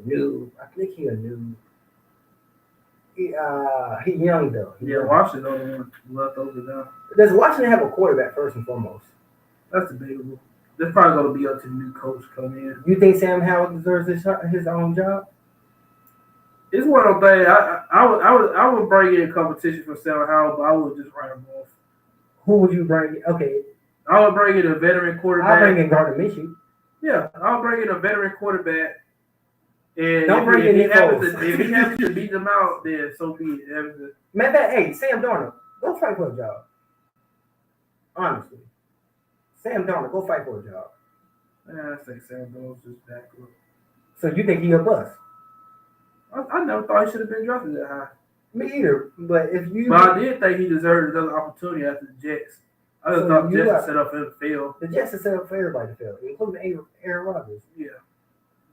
new. He young though. Washington only one left over now. Does Washington have a quarterback first and foremost? That's debatable. They're probably going to be up to the new coach come in. You think Sam Howell deserves his own job? It's one of those things. I would bring in competition for Sam Howell, but I would just write him off. Who would you bring in? Okay. I would bring in a veteran quarterback. I'll bring in Gardner Minshew. Yeah, I'll bring in a veteran quarterback. And don't bring in if he happens to beat them out, then so be it. Man, hey, Sam Darnold, go fight for a job. Honestly. Sam Darnold, go fight for a job. I think Sam Darnold's just back up. So you think he a bust? I never thought he should have been drafted that high. Me either. But I did think he deserved another opportunity after the Jets. I just thought the Jets were set up for him to fail. The Jets are set up for everybody to fail, including Aaron Rodgers. Yeah.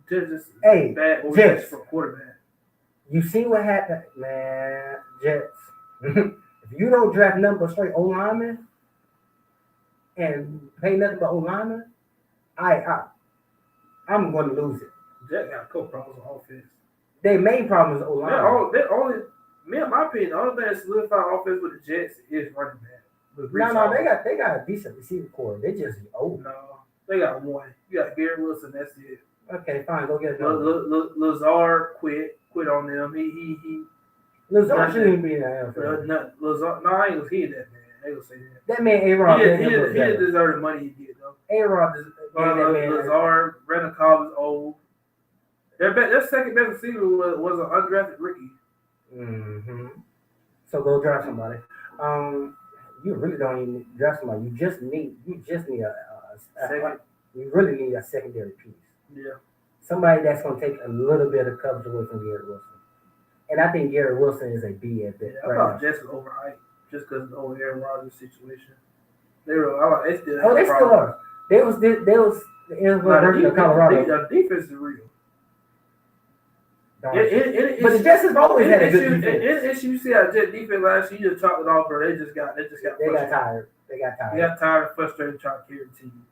Jets bad Jets for a quarterback. You see what happened, man, Jets. If you don't draft nothing but straight O-linemen and pay nothing but O-linemen, I'm going to lose it. Jets got a couple problems on offense. Their main problem is O-line. In my opinion, the only thing that solidified offense with the Jets is running back. No, they got a decent receiver core. They just old. No, they got one. You got Garrett Wilson. That's it. Okay, fine. Go get another. Lazard quit on them. He Lazard shouldn't be in the NFL. Lazard, no, I ain't gonna hear that man. They gonna say that. That man A-Rod. He didn't deserve the money he did though. A-Rod Lazard, Brandon Cobb is old. Their second best receiver was an undrafted rookie. Mm-hmm. So go draft somebody. You really don't even draft somebody. You just need you really need a secondary piece. Yeah. Somebody that's going to take a little bit of coverage away from Garrett Wilson. And I think Garrett Wilson is a B at best. I thought Jets was overhyped just because of the whole Aaron Rodgers situation. They still are. They was version of Colorado. The defense is real. But the Jets have always had a good defense. You see how Jet defense last year, you just chopped it off, bro. They got tired. They got tired and frustrated trying to carry the team.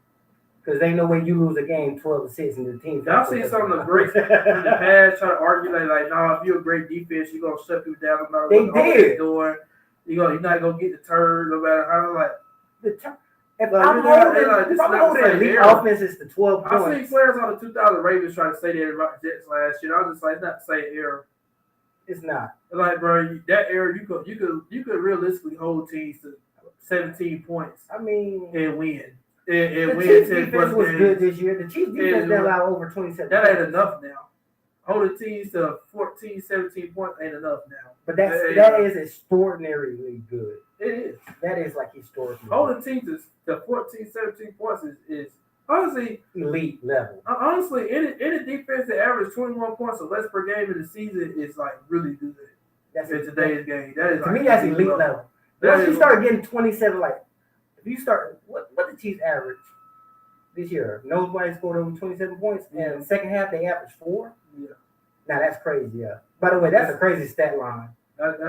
Because they know when you lose a game 12-6 and the team. I've seen some of the greats in the past try to argue like, if you're a great defense, you're gonna shut people down no matter what the doing. You're not gonna get the turn no matter how. If I'm holding elite offenses to 12 points. I seen players on the 2000 Ravens trying to say that about Jets last year. I was just like, it's not the same era. It's not. Like, bro, that era you could realistically hold teams to 17 points. I mean, and win. The Chiefs defense was good this year. The Chiefs defense did allow over 27. That ain't enough now. Holding teams to 14, 17 points ain't enough now. But that is extraordinarily good. It is. That is like historically. Holding teams to 14, 17 points is honestly elite level. Honestly, any defense that averages 21 points or less per game in the season is like really good. That's in today's game. That is to me that's elite level. Once you start getting 27, like if you start what the Chiefs average this year? Nobody scored over 27 points, and the second half they averaged 4. Yeah. Now that's crazy. Yeah. By the way, that's a crazy stat line. That's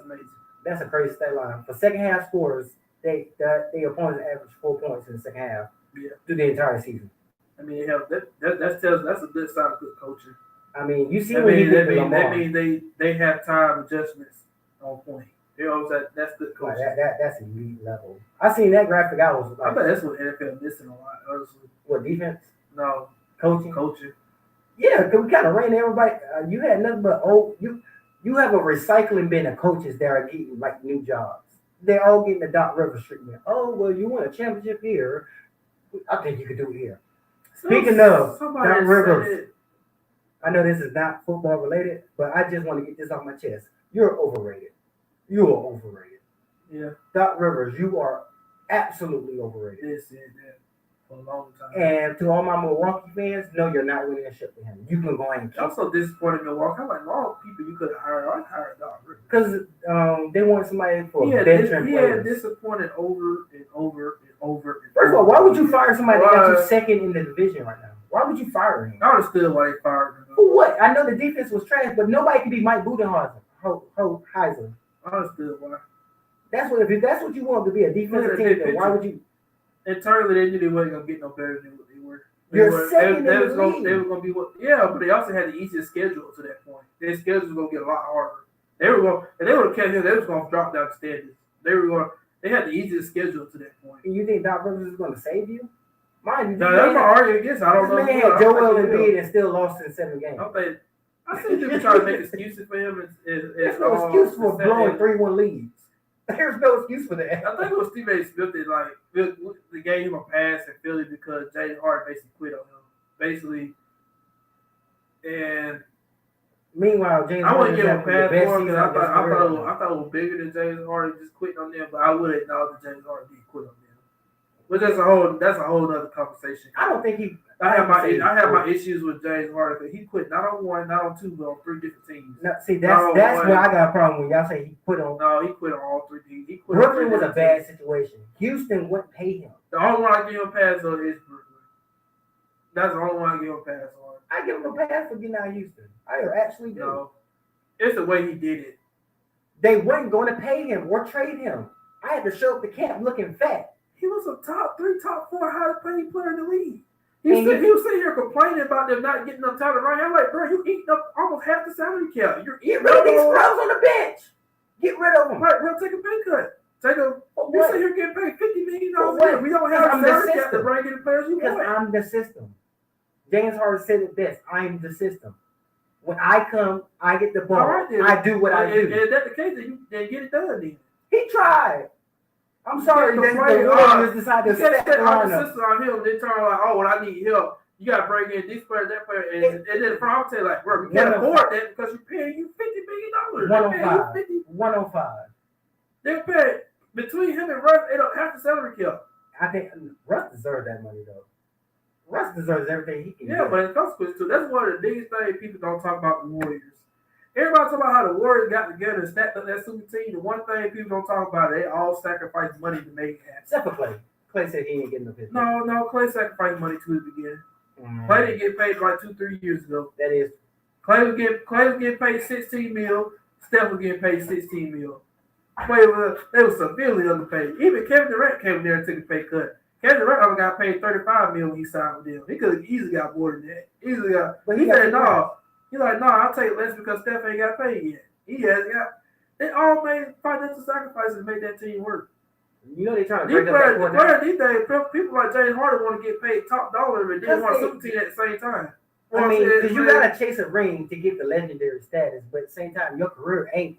amazing. That's a crazy stat line. For second half scores, they opponents average 4 points in the second half. Yeah. Through the entire season. I mean, that's a good sign of good coaching. I mean, you see that means they have time adjustments on point. You know, that's good coaching. That's elite level. I seen that graphic. I was like, I bet that's what NFL missing a lot. Honestly. What, defense? No, coaching. Coaching. Yeah, because we kind of ran everybody. You had nothing but You have a recycling bin of coaches that are getting like new jobs. They're all getting the Doc Rivers treatment. Oh well, you won a championship here. I think you could do it here. Speaking of Doc Rivers, I know this is not football related, but I just want to get this off my chest. You're overrated. You are overrated. Yeah. Doc Rivers, you are absolutely overrated. It said that for a long time. And to all my Milwaukee fans, no, you're not winning a ship with him. You can go ahead and I'm so disappointed in Milwaukee. I'm like, all people you could have hired. I hired Doc Rivers. Because they want somebody for veteran players. He had disappointed over and over and over. First of all, why would you fire somebody that got you second in the division right now? Why would you fire him? I understood why they fired him. For what? I know the defense was trash, but nobody could be Mike Budenholzer. Heiser. I understood why. If that's what you want to be a defensive team, then why would you? Internally, they knew they weren't gonna get no better than what they were. You're second in the league. They were gonna be what? Yeah, but they also had the easiest schedule to that point. Their schedule was gonna get a lot harder. They were going, and they would have kept him. They was gonna drop down the standards. They had the easiest schedule to that point. And you think Doc Rivers is gonna save you? Mind you, no, that's my argument against. I don't know. This man had Joel Embiid and still lost in 7 games. I see people trying to make excuses for him. There's no excuse for blowing 3-1 leads. There's no excuse for that. I think it was Stephen A. Smith that they gave him a pass in Philly because James Harden basically quit on him. And meanwhile, James I wouldn't Harden give him a pass for him because I thought it was bigger than James Harden just quitting on them, but I would acknowledge that James Harden did quit on them. But that's a whole other conversation. I don't think he. I have my issues with James Harden because he quit not on 1, not on 2, but on 3 different teams. No, see, that's where I got a problem when y'all say he quit on. No, he quit on all 3 teams. Brooklyn was a bad situation. Houston wouldn't pay him. The only one I give him a pass on is Brooklyn. That's the only one I give him a pass on. I give him a pass for getting out of Houston. I actually do. No, it's the way he did it. They weren't going to pay him or trade him. I had to show up to camp looking fat. He was a top 3, top 4 highest paid player in the league. He was sitting here complaining about them not getting enough talent right. I'm like, bro, you eating up almost half the salary cap. You're eating rid of these scrubs on the bench. Get rid of them. Right, bro, take a pay cut. You sit here getting paid $50 million a year. We don't have a salary cap to bring in the players you want. Because I'm the system. James Harden said it best. I'm the system. When I come, I get the ball. Right, I do what I do. And if that's the case, then get it done then. He tried. I'm sorry that the Warriors decided to step on the system on him. They turn like, oh, when I need help, you got to bring in this player, that player. And then the problem tell like, bro, we can't afford that because you're paying you $50 million. 105. They're paying between him and Russ, they don't have the salary cap. I think Russ deserves that money, though. Russ deserves everything he can. Yeah, but in consequence, too, that's one of the biggest things people don't talk about the Warriors. Everybody talk about how the Warriors got together and stacked up that super team. The one thing people don't talk about, they all sacrifice money to make it happen. Except for Clay. Clay said he ain't getting no pay. No, Clay sacrificed money to the beginning. Clay didn't get paid like 2-3 years ago. That is. Clay was getting paid $16 million. Steph was getting paid $16 million. Clay was severely underpaid. Even Kevin Durant came in there and took a pay cut. Kevin Durant only got paid $35 million when he signed with them. He could have easily got more than that. But he said no. He's like, no, I'll take less because Steph ain't got paid yet. He hasn't got. They all made financial sacrifices to make that team work. You know they trying to break up that players these days, people like James Harden want to get paid top dollar and then want a super team at the same time. I mean, because you gotta chase a ring to get the legendary status, but at the same time, your career ain't.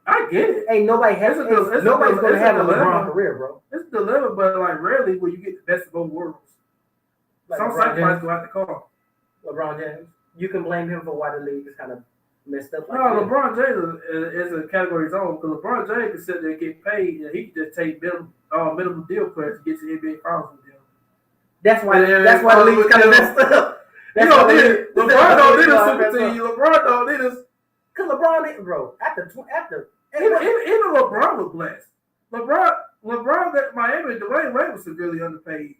I get it. Ain't nobody has. Nobody's gonna have a LeBron career, bro. It's a dilemma, but like rarely will you get the best of both worlds. Like some sacrifices will have to call. LeBron James. You can blame him for why the league is kind of messed up. No, LeBron James is a category of his own because LeBron James can sit there and get paid, and he can just take minimum deal players to get to the NBA Finals with them. That's why the league is kind of messed up. LeBron don't need a super team. LeBron don't need us. Because LeBron didn't, bro. After even LeBron was blessed. LeBron at Miami, Dwayne Wade was severely underpaid.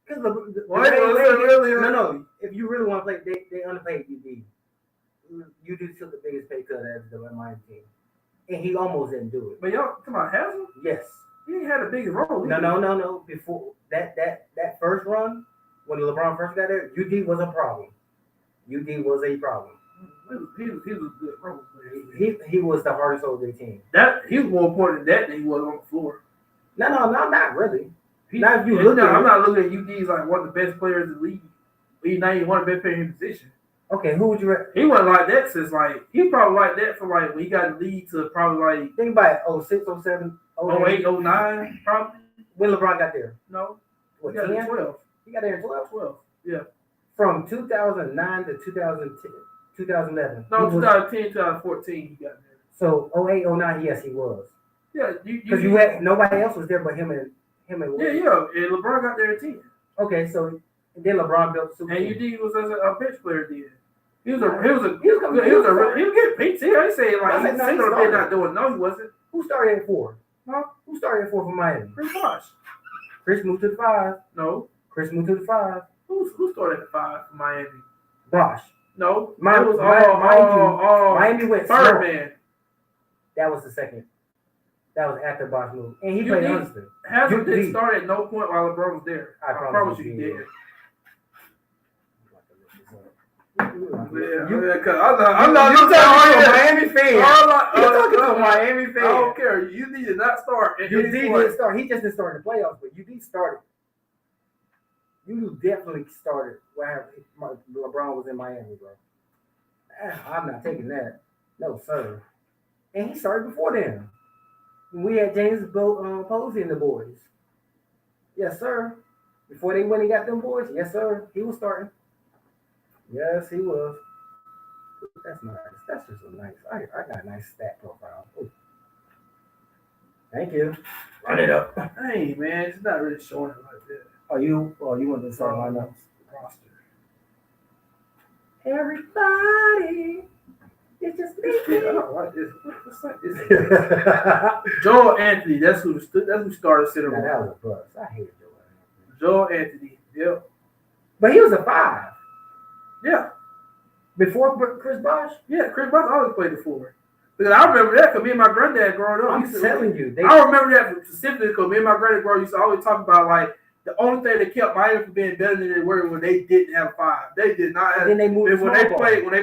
Because no. If you really want to play, they underpaid UD. UD took the biggest pay cut as the Miami team, and he almost didn't do it. But y'all talking about Hazel? Yes. He ain't had a big role. No. Before that first run, when LeBron first got there, UD was a problem. UD was a problem. He was a good role player. He was the hardest of the team. He was more important than he was on the floor. No, not really. I'm not looking at UD as like one of the best players in the league. He's not even one of the best players in his position. Okay, who would you? He wasn't like that since he probably like that from when he got the lead to probably think about it, 06, 07, 08, 09, probably. When LeBron got there? No. What, he got 10? 12. He got there in 12? 12. Yeah. From 2009 to 2011. No, 2010, 2014 he got there. So 08, 09, yes, he was. Yeah, because you had nobody else was there but him and yeah, and LeBron got there at 10. Okay, so then LeBron built the Super and team. UD was a bench player then. He was getting PT. I say he not doing. No, he wasn't. Who started at 4? Huh? Who started at 4 for Miami? Chris Bosh. Chris moved to the 5. No. Chris moved to the 5. Who started at 5 for Miami? Bosh. No. Miami went third slow. man. That was the second. That was after Bosh moved. And he played Huntston. Hazard didn't start at no point while LeBron was there. I promise you he did. I'm not a Miami fan. You're talking to a Miami fan. I don't care. You need to not start. UD didn't start. He just didn't start in the playoffs, but UD started. You definitely started where LeBron was in Miami, bro. I'm not taking that. No, sir. And he started before then. We had James Posey and the boys. Yes, sir. Before they went and got them boys, yes, sir. He was starting. Yes, he was. That's nice. That's just a nice. I got a nice stat profile. Ooh. Thank you. Run it up. Hey, man, it's not really showing it like that. You want to start lineups? Roster. Everybody. It's just me. I don't like this. What's like this? Joel Anthony. That's who started center. Nah, that was a bust. I hate Joel Anthony. Yep. But he was a 5. Yeah. Before Chris Bosh? Yeah, Chris Bosh always played the 4. Because I remember that because me and my granddad growing up. I'm telling you. I remember that specifically because me and my granddad growing up used to always talk about the only thing that kept Miami from being better than they were when they didn't have 5. They did not have. And then they moved when they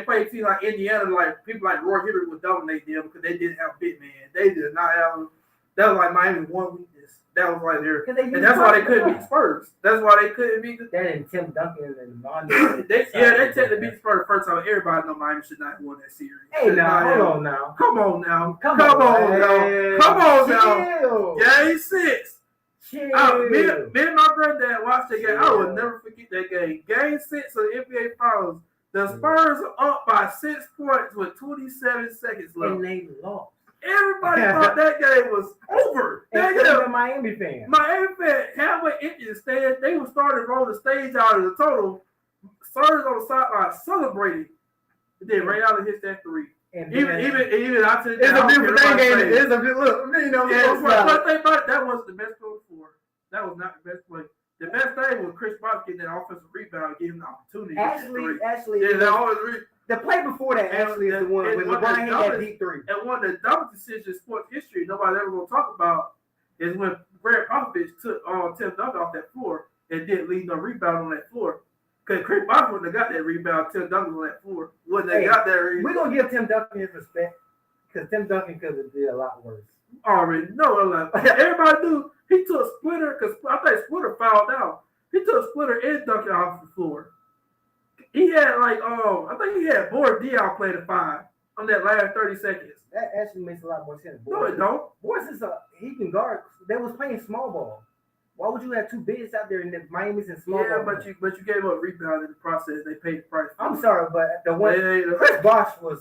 played teams like Indiana, people like Roy Hibbert would dominate them because they didn't have big man. They did not have. That was like Miami's one weakness. That was like their, and that's why they couldn't beat Spurs. That's why they couldn't beat that and Tim Duncan and Mondo. they technically beat Spurs the first time. Everybody know Miami should not have won that series. Hey, now hold on now. Come on now. Come on now. Game 6. Me and my granddad watched that game. I will never forget that game. Game 6 of the NBA Finals. The Spurs are up by 6 points with 27 seconds left. And they lost. Everybody thought that game was over. A Miami fan. Miami fan halfway empty the stand. They were starting to roll the stage out of the total. Surge on the sideline celebrating. And then Ray Allen hits that 3. And even I said it's a beautiful thing, ain't it? It's a good look. One thing about it, that wasn't the best play for. That was not the best play. The best thing was Chris Bosh getting that offensive rebound and giving him the opportunity. Actually, the play before that actually is the one when LeBron hit that deep 3. And one of the dumbest decisions in sports history nobody's ever going to talk about is when Greg Popovich took Tim Duncan off that floor and didn't leave no rebound on that floor. Because Chris Bosh wouldn't have got that rebound. Tim Duncan on that floor wouldn't have got that rebound. We're going to give Tim Duncan his respect because Tim Duncan could have did a lot worse. Already know. Everybody knew he took a splitter because I think Splitter fouled out. He took a splitter and Duncan off the floor. He had I think he had Boris Diaw play the 5 on that last 30 seconds. That actually makes a lot more sense. No, it don't. Boris is he can guard. They was playing small ball. Why would you have 2 bigs out there in the Miami's in small ball? Yeah, but you gave up rebound in the process. They paid the price. I'm sorry, but the one Chris Bosh was.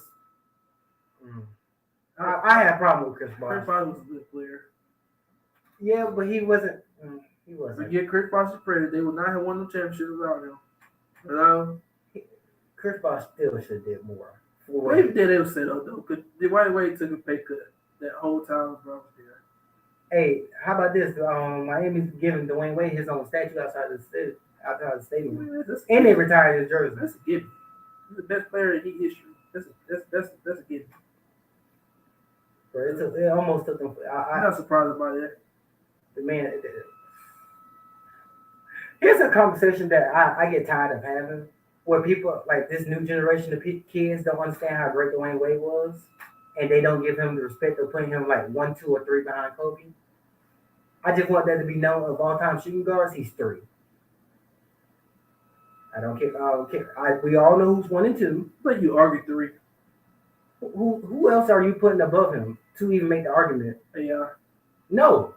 I had a problem with Chris Bosh. Chris Bosh was a good player. Yeah, but he wasn't. He wasn't. Get Chris Bosh's credit. They would not have won the championship without him. Chris Bosh still should have did more. Maybe they was set up though. Because Dwayne Wade took a pay cut that whole time LeBron was there. Hey, how about this? Miami's giving Dwayne Wade his own statue outside the stadium, and they retired his jersey. That's a given. He's the best player in Heat history. That's a given. It almost took them. I'm not surprised about that. The man. Here's a conversation that I get tired of having, where people like this new generation of kids don't understand how great Dwayne Wade was, and they don't give him the respect of putting him 1, 2, or 3 behind Kobe. I just want that to be known of all-time shooting guards, he's 3. I don't care. I don't care. We all know who's 1 and 2. But you argue 3. Who else are you putting above him to even make the argument? Yeah. No.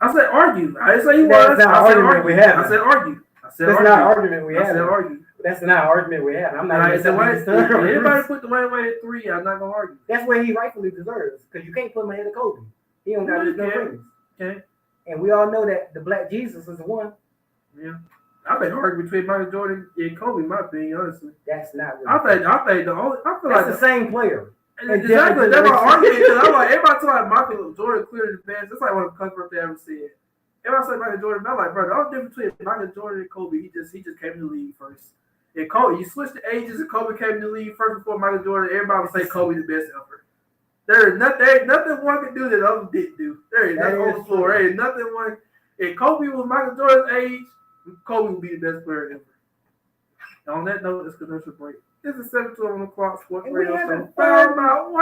I said argue. I didn't say you That's was. not I said argument argue. we have. I said argue. I said That's argue. not argument we have. I said argue. That's not argument we have. I'm not I said why everybody put put the Wayne Wade at 3. I'm not gonna argue. That's where he rightfully deserves, because you can't put him ahead of Kobe. He don't got no rings. Okay. And we all know that the Black Jesus is the one. Yeah. I think argue between Michael Jordan and Kobe, in my opinion, honestly. That's not really I think the only I feel that's like the same player. Exactly. That's my argument, because I'm like, everybody talking about Michael Jordan clearly the best. That's like one of the cutthroats they ever said. Everybody say Michael Jordan, I'm like, bro, the only difference between Michael Jordan and Kobe, he just came in the league first. And Kobe, you switch the ages and Kobe came in the league first before Michael Jordan, everybody would say Kobe the best ever. There ain't nothing one can do that the other didn't do. There ain't nothing on the floor. There ain't nothing one. If Kobe was Michael Jordan's age, Kobe would be the best player ever. And on that note, let's go to break. This is 7:12 on the clock. Sports Radio. So found about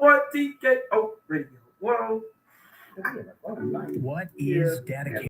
what TKO Radio. What is dedication?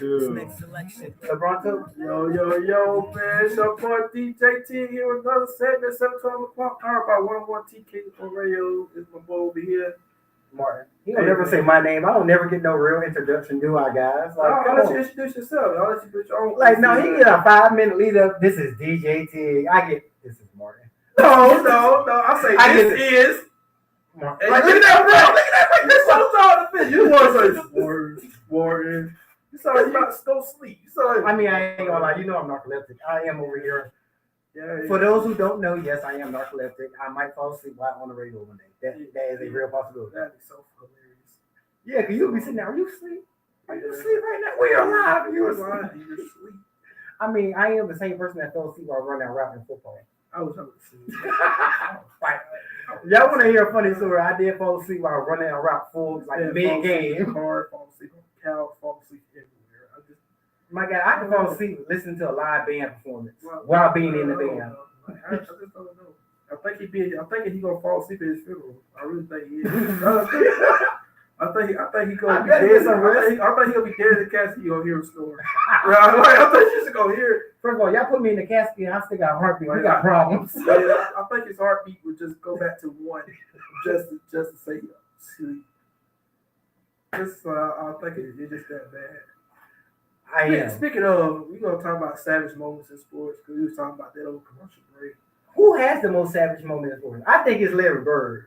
Next selection. LeBron too. Yo, man. It's your boy DJ T here with another segment, 7:12 o'clock. Powered by 101 TK on radio. It's my boy over here. Martin. He don't never say my name. I don't never get no real introduction, do I, guys? Like, I'll let you introduce yourself. I'll let you put your own. Like, no, he get a 5-minute lead up. This is DJ T. I get this is Martin. No. I say this is. Martin. Like, look at that, bro. Look at that. Like, this so tall to fit. You want to say Morgan. You saw you about to go sleep. I mean, I ain't gonna lie. You know I'm narcoleptic. I am over here. Yeah. For those who don't know, yes, I am narcoleptic. I might fall asleep while on the radio one day. That is a real possibility. That'd be so hilarious. Yeah, because you'll be sitting there. Are you asleep? Are you asleep right now? We are live. And you're asleep. You're asleep. I mean, I am the same person that fell asleep while running around in football. I was hungry. Y'all want to hear a funny story? I did fall asleep while running around full, like mid game. Fall asleep on the couch, fall asleep everywhere. My God, I can fall asleep listening to a live band performance while being in the band. I just don't know. I'm thinking he's gonna fall asleep at his funeral. I really think he is. I think he gonna be dead. I think he gonna be dead in the casket. You gonna hear him snore. I think you just gonna hear it. First of all, y'all put me in the casket and I still got a heartbeat. We got problems. Yeah, I think his heartbeat would just go back to 1, just to say sleep. Just I think it's just that bad. Speaking of, we're gonna talk about savage moments in sports because we was talking about that old commercial break. Who has the most savage moment in sports? I think it's Larry Bird.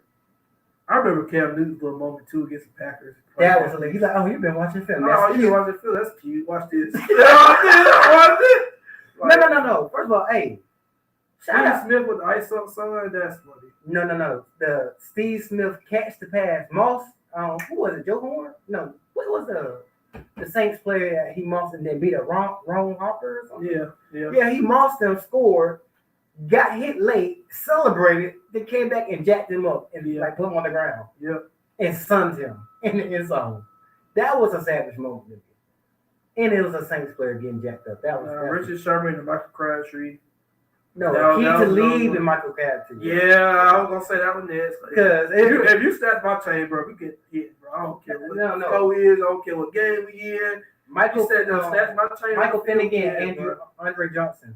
I remember Cam Newton's little moment too against the Packers. That was hilarious. He's like, "Oh, you've been watching film? Oh, you watching film? That's cute. Watch this. Watch this. Like, No. First of all, hey, shout out Smith with the ice up son. That's funny. No. The Steve Smith catch the pass. Moss. Who was it? Joe Horn? No. What was the Saints player that he mossed and then beat a Ron Hopper or something? Yeah. He mossed them, scored, got hit late, celebrated, then came back and jacked him up and like put him on the ground. Yep. And sunned him in the end zone. That was a savage moment. And it was a Saints player getting jacked up. That was Richard Sherman and Michael Crabtree. No, Keith Lee and Michael Crabtree. Yeah, I was gonna say that one next. Because if you snatch my chain, bro, we get hit, bro. I don't care what the score is. I don't care what game we in. Michael said, snatch my chain. Michael Finnegan and Andre Johnson.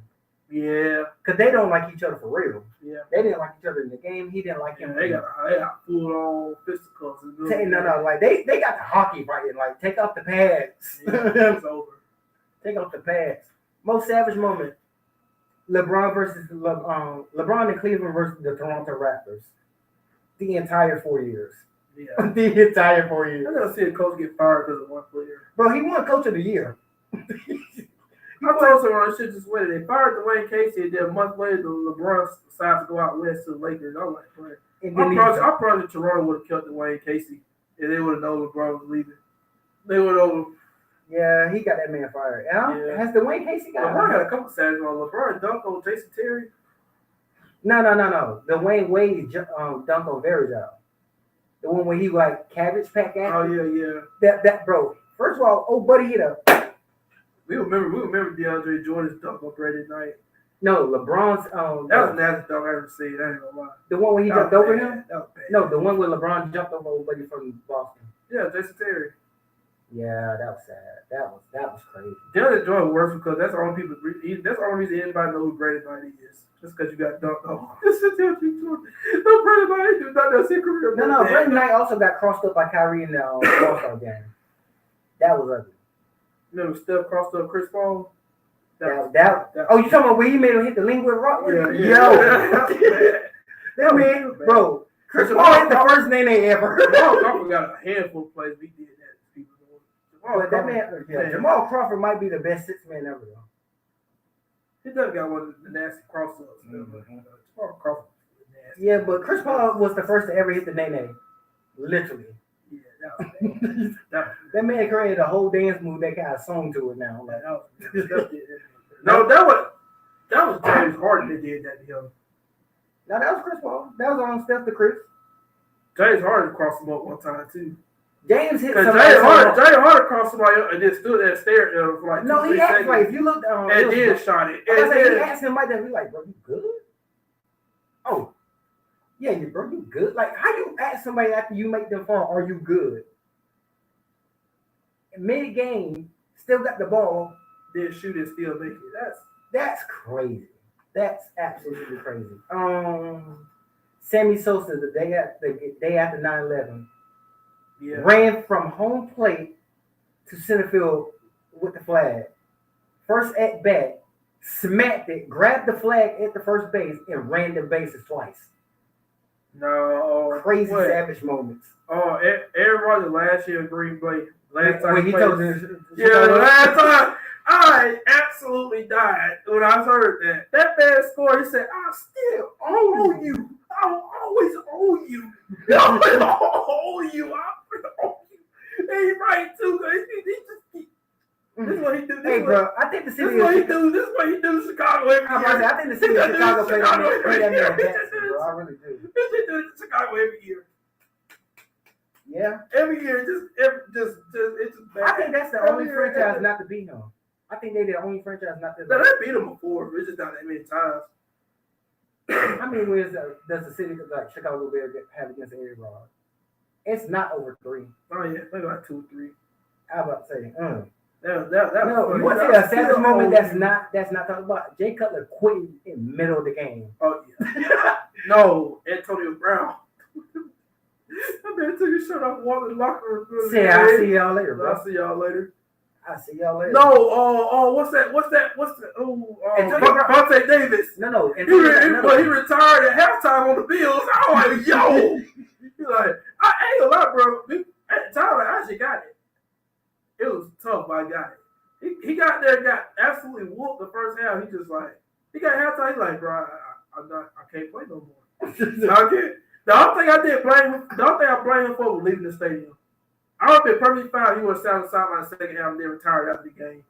Yeah, because they don't like each other for real. Yeah, they didn't like each other in the game. He didn't like him. They got full on fisticuffs. No, like they got the hockey fighting. Like take off the pads. Yeah, it's over. Take off the pads. Most savage moment. LeBron in Cleveland versus the Toronto Raptors. The entire 4 years. Yeah, the entire 4 years. I never see a coach get fired because of one player. Bro, he won Coach of the Year. I told someone I should just win it. They fired Dwayne Casey, and then a month later, LeBron decided to go out west to the Lakers. I'm like, I probably Toronto would have kept Dwayne Casey, and they would have known LeBron was leaving. They would have. Yeah, he got that man fired. Has Dwayne Casey got LeBron got a couple saves on LeBron dunk on Jason Terry. No. Dwayne Wade dunk on Verjao. The one where he like cabbage patch at. Oh yeah. That bro. First of all, old buddy hit a. We remember DeAndre Jordan's dunk on Brady Knight. No, LeBron's that was the nastiest dunk I ever seen. I ain't gonna lie. The one where he jumped over him? That was bad. No, the one where LeBron jumped over old buddy from Boston. Yeah, Jason Terry. Yeah, that was sad. That was crazy. DeAndre Jordan works because that's the only people. That's the only reason anybody knows who Brady Knight is. Just because you got dunked on. No, Brady Knight do not know his career. No. Brady Knight also got crossed up by Kyrie in the All-Star game. That was ugly. Remember Steph crossed up Chris Paul? Oh, you talking about where he made him hit the lingua rock? Yeah. That man, bro. Chris Paul hit the first name they ever. Jamal Crawford got a handful of plays. We did that. But that man, Jamal Crawford might be the best sixth man ever, though. He does got one of the nasty cross-ups. Jamal Crawford was nasty. Yeah, but Chris Paul was the first to ever hit the name. Literally. Yeah, that was that man created a whole dance move that got a song to it now. Like, that was James Harden that did that to him. No, that was Chris Paul. That was on Steph to Chris. James Harden crossed him up one time too. James hit somebody. James Harden crossed somebody up and then stood there and stared at him for like 2-3 seconds. He asked like if you looked and then shot it. And he asked him like that. He like, bro, you good? Oh, yeah, bro, you good? Like, how you ask somebody after you make them fall? Are you good? Mid game, still got the ball. Didn't shoot it, still make it. That's crazy. That's absolutely crazy. Sammy Sosa, the day after 9/11, ran from home plate to center field with the flag. First at bat, smacked it, grabbed the flag at the first base, and ran the bases twice. No, crazy savage moments. Oh, Aaron Rodgers last year in Green Bay. Last time he told this. Last time I absolutely died when I heard that. That man scored. He said, "I still owe you. I will always owe you. I will owe you. I will owe you." And he's right too. He just keep. This is what he do. Hey, bro, I think the city. This is what he do. This is what he do. Chicago every year. I think the city of Chicago play that man. Bro, I really do. This shit do it to Chicago every year. Yeah. Every year, it's just bad. I think that's the only franchise not to beat him. I think they're the only franchise not to. No, they beat him before. It's just not that many times. How many wins does the city like Chicago Bears have against A-Rod? It's not over 3. Oh yeah, maybe like 2 or 3. I was about to say, That no, you want to say a savage moment that's not talking about? Jay Cutler quitting in the middle of the game. Oh yeah. No, Antonio Brown. That man took his shirt off, walked in the locker room. Say, I'll see y'all later, bro. I'll see y'all later. No, what's that? Vontae Davis. No. He retired at halftime on the Bills. I'm like, yo. He's like, I ain't gonna lie, bro. At the time, I actually got it. It was tough, but I got it. He got there, got absolutely whooped the first half. He just like, he got halftime. He's like, bro, I can't play no more. I can't. The only thing I blame him for was leaving the stadium. I would have been perfectly fine if he would have sat on the sideline second half and then retired after the game.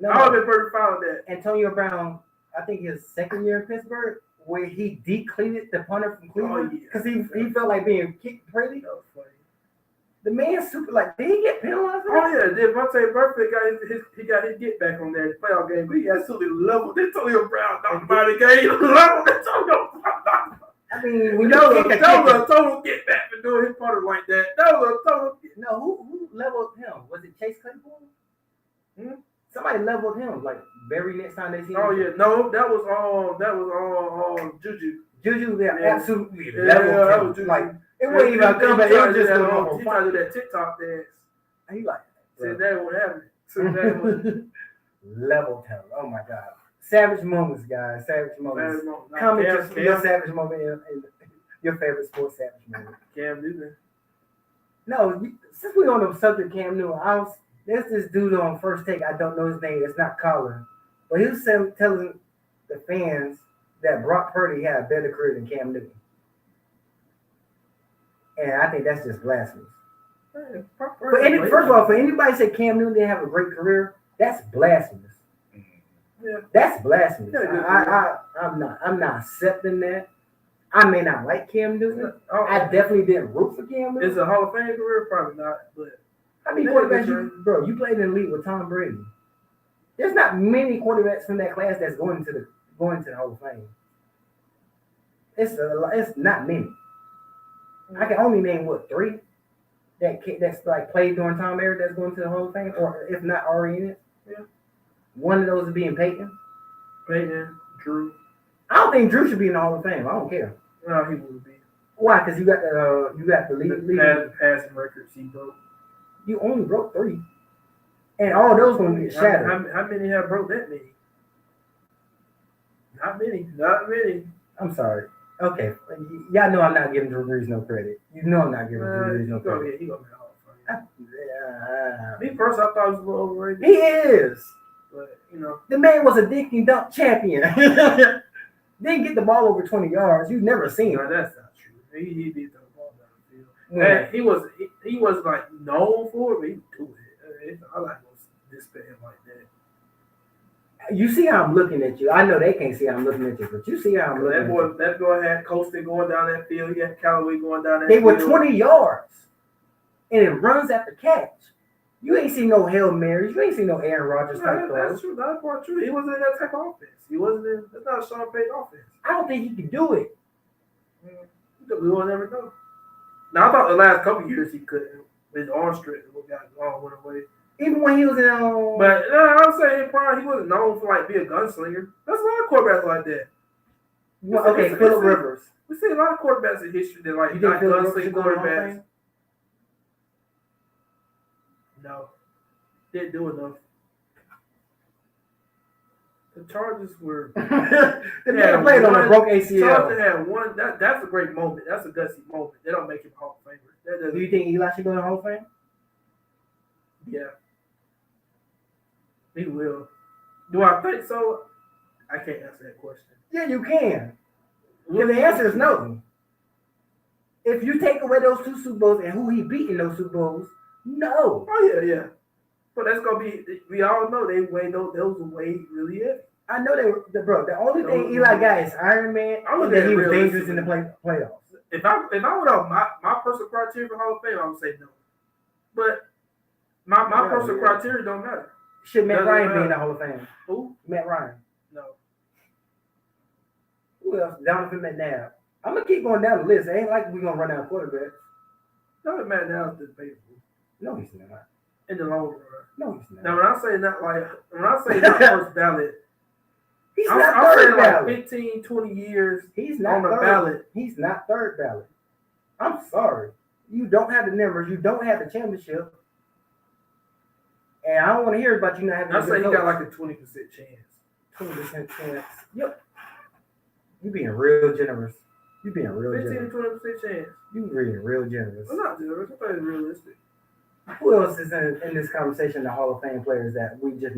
I would have been perfectly fine with that. Antonio Brown, I think his second year in Pittsburgh, where he decleated the punter from Cleveland because he felt like being kicked pretty. That was funny. The man's super like, did he get penalized? Oh yeah, did Vontae Burfict got his get back on that playoff game, but he absolutely leveled Antonio Brown knocked by the game. Leveled Antonio Brown. I mean, we that was a total get back for doing his punter like that. That was a total. No, who leveled him? Was it Chase Claypool? Somebody leveled him like very next time they see him. Oh yeah, no, that was all Juju. Juju, absolutely leveled him. Like it wasn't even a comeback. It was just he tried to do that TikTok dance. He like said that won't happen. Leveled him. Oh my god. Savage moments, guys. Savage moments. Comment your savage moment and your favorite sports savage moment. Cam Newton. No, since we're on the subject of Cam Newton, there's this dude on First Take. I don't know his name. It's not Colin. But he was telling the fans that Brock Purdy had a better career than Cam Newton. And I think that's just blasphemous. First of all, for anybody to say Cam Newton didn't have a great career, that's blasphemous. Yeah. That's blasphemous. I'm not accepting that. I may not like Cam Newton. I definitely didn't root for Cam Newton. It's a Hall of Fame career, probably not. But how many quarterbacks you played in the league with Tom Brady? There's not many quarterbacks from that class that's going to the Hall of Fame. It's not many. I can only name 3 that's like played during Tom era that's going to the Hall of Fame, or if not already in it. Yeah. One of those is being Peyton, Drew. I don't think Drew should be in the Hall of Fame. I don't care. No, he wouldn't be. Why? Because you got the lead passing records he broke. You only broke 3, and all those going to be shattered. How many have broke that many? Not many. I'm sorry. Okay, y'all know I'm not giving Drew Brees no credit. You know I'm not giving Drew Brees no credit. He gonna be Hall of Fame. Me first, I thought he was a little overrated. He is. But the man was a dink and dunk champion. Didn't get the ball over 20 yards. You've never seen him. No, that's not true. He beat the ball down the field. Yeah. He was like known for it, but he do it. I like to display him like that. You see how I'm looking at you. I know they can't see how I'm looking at you, but you see how I'm looking at you. That boy had Coasting going down that field. He had Callaway going down that field. They were 20 yards. And it runs after catch. You ain't seen no Hail Marys. You ain't seen no Aaron Rodgers type throw. That's true. That's part true. He wasn't in that type of offense. That's not a Sean Payton offense. I don't think he can do it. We will never know. Now, I thought the last couple of years he couldn't. His arm strength went away. Even when he was in. But no, I'm saying prime, he wasn't known for like be a gunslinger. There's a lot of quarterbacks like that. Well, okay, Phillip Rivers. We see a lot of quarterbacks in history that like you not think gunslinger quarterbacks. No, didn't do enough. The Chargers were. The man played on a broke ACL. Chargers had one. That's a great moment. That's a gutsy moment. They don't make him Hall of Famer. Do you think Eli should go to Hall of Fame? Yeah, he will. Do I think so? I can't answer that question. Yeah, you can. Well, the answer is no. If you take away those 2 Super Bowls and who he beat in those Super Bowls, no. Oh yeah. But that's gonna be. We all know they weigh those weight really heavy. I know they were, bro. The only thing Eli got is Iron Man. And that he was dangerous in the playoffs. If I went on my personal criteria for Hall of Fame, I would say no. But my personal criteria don't matter. Should Matt Ryan be in the Hall of Fame? Who? Matt Ryan. No. Who else? Donovan McNabb. I'm gonna keep going down the list. It ain't like we're gonna run out of quarterbacks. Donovan McNabb is debatable. No, he's not. In the long run. No, he's not. Now when I say not first ballot, he's I'm not third saying ballot. like 15, 20 years he's not on the third ballot. He's not third ballot. I'm sorry. You don't have the numbers. You don't have the championship. And I don't want to hear about you not having. I say he got like a 20% chance. 20% chance. Yep. You being real generous. You being real 15 generous. to 20% chance. You being real generous. I'm not generous. I think it's realistic. Who else is in this conversation? The Hall of Fame players that we just.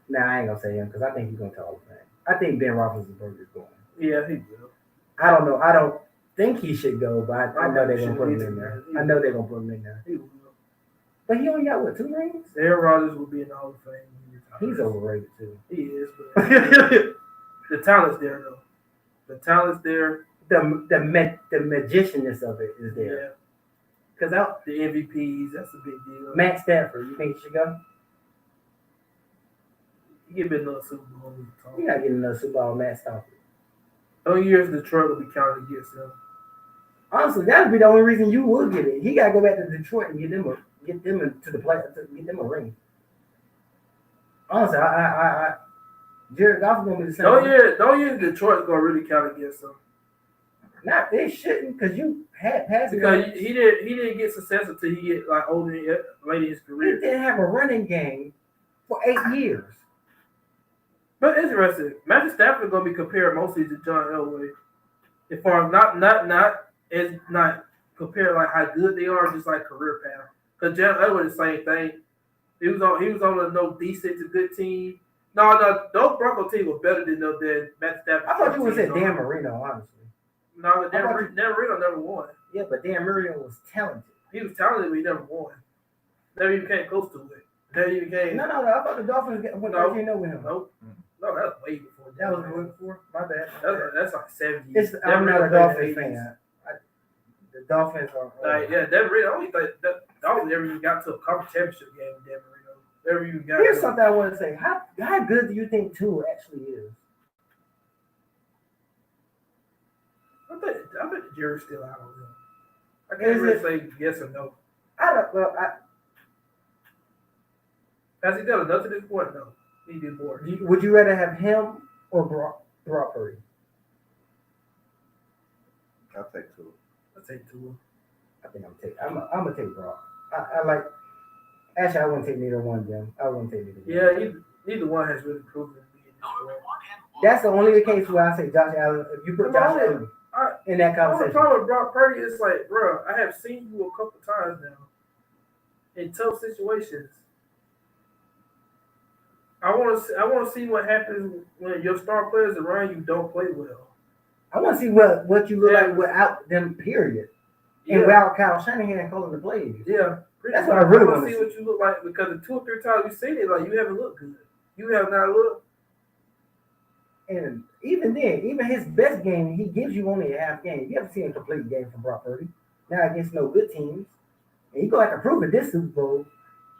Nah, I ain't gonna say him because I think he's gonna Hall of Fame. I think Ben Roethlisberger is going. Yeah, he will. I don't know. I don't think he should go, but I know they're gonna put him in there. I know they're gonna put him in there. He will. But he only got what, 2 rings? Aaron Rodgers will be in the Hall of Fame. He's overrated too. He is, but the talent's there though. The talent's there. The magicianness of it is there. Yeah. Because the MVPs, that's a big deal. Matt Stafford, you think he should go? He get another Super Bowl. He gotta get another Super Bowl, Matt Stafford. Those years Detroit will be counted against him. Honestly, that would be the only reason you would get it. He gotta go back to Detroit and get them to the play, get them a ring. Honestly, Jared Goff is gonna be the same. Don't year Detroit's gonna really count against him. Not they shouldn't, because you had passing. Because he didn't get success until he get like older late in his career. He didn't have a running game for 8 years. But interesting, Matthew Stafford is gonna be compared mostly to John Elway. If I'm not compared like how good they are, just like career path. Because John Elway the same thing. He was on a no decent to good team. No, those Bronco teams were better than Matthew Stafford. I thought you would say Dan Marino, honestly. No, Dan Marino never won. Yeah, but Dan Marino was talented. He was talented, but he never won. Never even came close to it. Never even came. No. I thought the Dolphins went 13-0 with him. Nope. No, that's way before. That was way before. My bad. That's like 7 years. I'm not a Dolphins fan. The Dolphins are. Yeah, Dan Marino. I don't think the Dolphins ever even got to a conference championship game with Dan Marino. Never even got. Here's something I want to say. How good do you think Tua actually is? I think the jury's still out on him. I can't really say yes or no. Has he done enough to this point? No. He did more. Would you rather have him or Brock Purdy? I'll take Tua. I'll take Tua. I think I'm gonna take Brock. I like. Actually, I wouldn't take neither one of them. I wouldn't take neither one. Yeah, neither one has really proven to be in this sport. That's the only case where I say Josh Allen. If you put Josh Allen in that conversation. The problem with Brock Purdy is like, bro, I have seen you a couple times now in tough situations. I want to see what happens when your star players around you don't play well. I want to see what you look like without them. Period. And without Kyle Shanahan calling the plays. Yeah. That's what I really want to see. What you look like, because the 2 or 3 times you've seen it, like you haven't looked good. You have not looked. And even then, even his best game, he gives you only a half game. You haven't seen a complete game from Brock Purdy. Now against no good teams. And you go have to prove it this Super Bowl,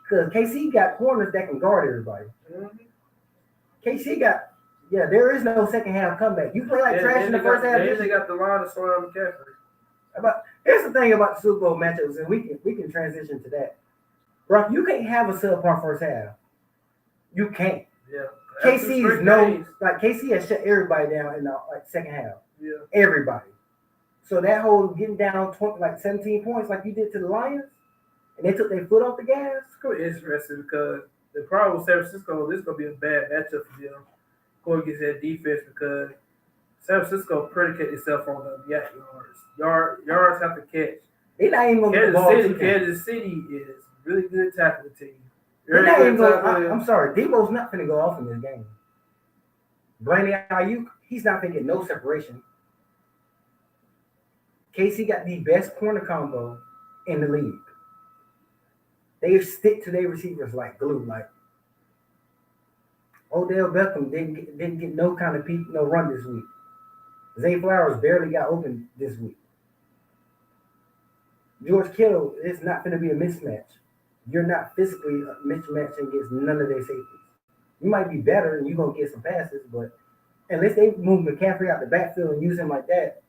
because KC got corners that can guard everybody. Mm-hmm. KC got, there is no second half comeback. You play like trash in the first half. They got the line of Slam McCaffrey. But here's the thing about the Super Bowl matchups, and we can transition to that. Bro, you can't have a subpar first half. You can't. Yeah. KC is no like KC has shut everybody down in the second half. Yeah. Everybody. So that whole getting down 17 points like you did to the Lions, and they took their foot off the gas. It's gonna be interesting because the problem with San Francisco, this is gonna be a bad matchup for them going against that defense because San Francisco predicate itself on the yards have to catch. They're not even going to Kansas City is really good tackling team. I'm sorry, Debo's not going to go off in this game. Brandon Ayuk, he's not going to get no separation. KC got the best corner combo in the league. They stick to their receivers like glue. Like Odell Beckham didn't get no kind of no run this week. Zay Flowers barely got open this week. George Kittle is not going to be a mismatch. You're not physically mismatching against none of their safeties. You might be better and you're going to get some passes, but unless they move McCaffrey out the backfield and use him like that.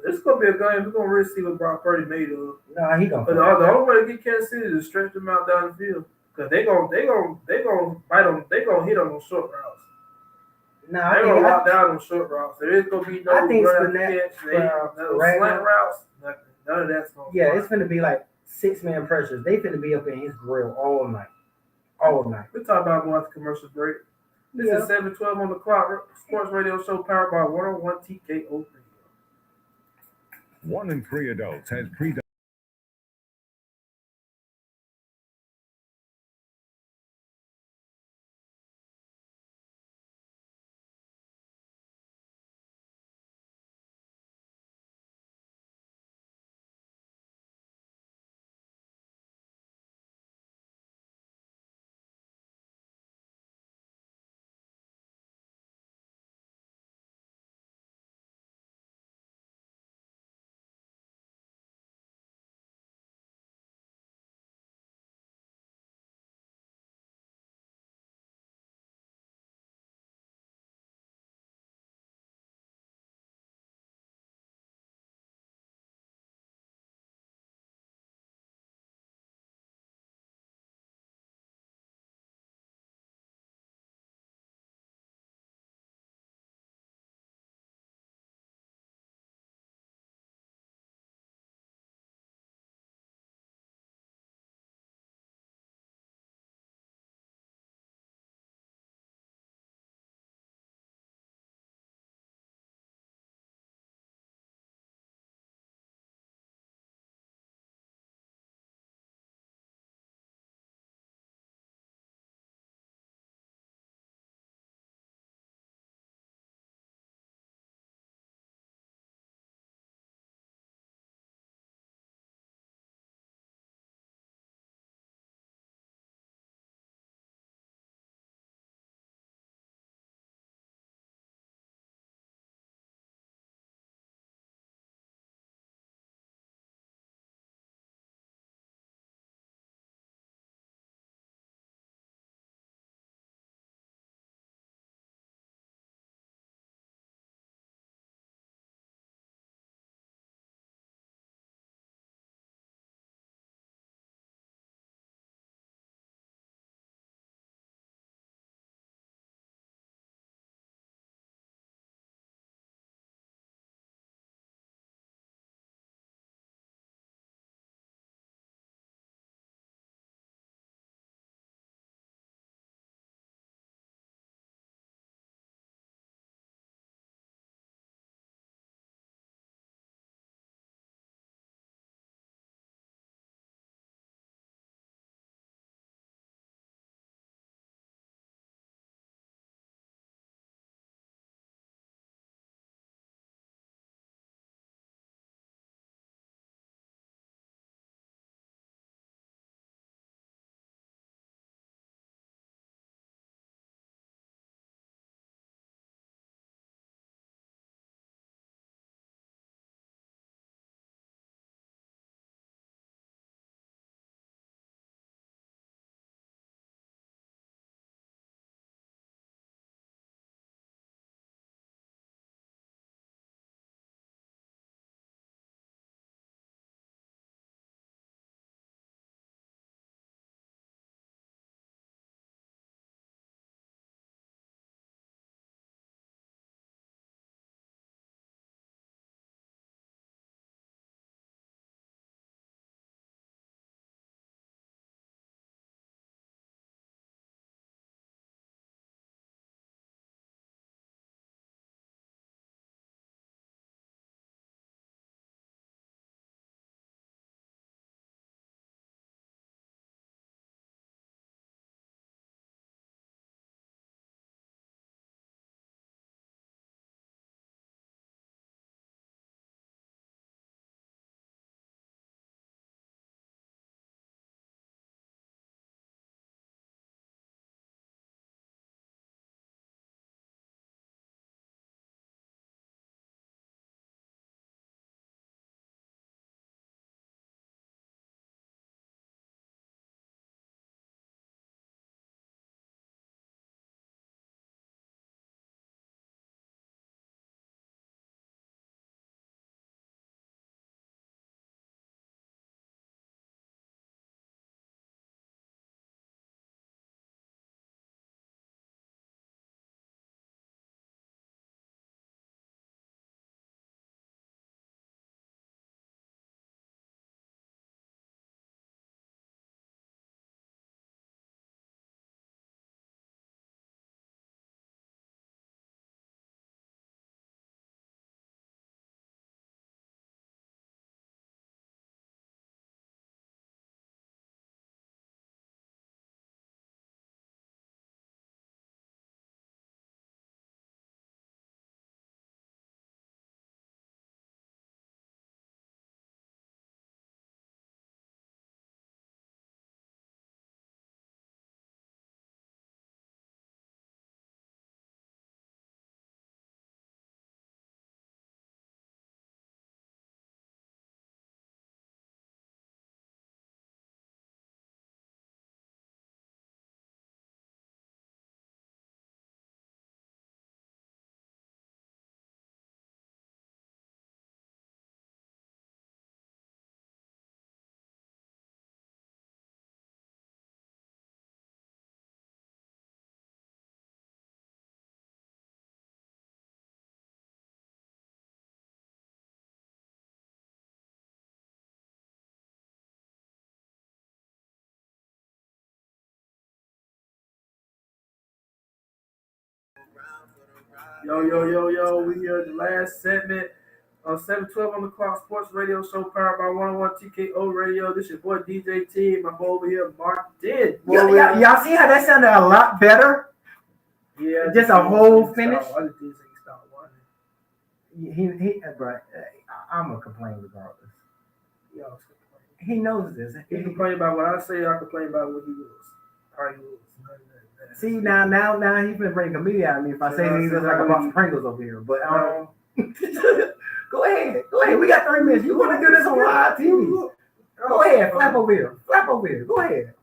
This is going to be a game. We're going to really see what Brock Purdy made of. No, he going to. The only way to get Kansas City is to stretch them out down the field. Because they're going to bite them. They're going to hit on those short routes. No, they're going to lock down on short routes. There is going to be no slant routes. Nothing. None of that's going to Yeah, it's going to be like 6-man pressures. They finna be up in his grill all night. All night. We'll talk about more after commercial break. This is 7:12 on the clock. Sports radio show powered by 101 TKO Radio. 1 in 3 adults has pre Yo. We here at the last segment on 712 on the clock sports radio show powered by 101 TKO radio. This is your boy DJ T. My boy over here, Martin. Y'all see how that sounded a lot better? Yeah. Just a whole finish. Bro, I'm gonna complain regardless. He knows this. He complain about what I say. I complain about what he was. How he was. See now he's gonna bring comedian out of me if I say he's just like a box of Pringles over here. But go ahead. We got 3 minutes. You want to do this on live TV? Go ahead, flap over here. Go ahead.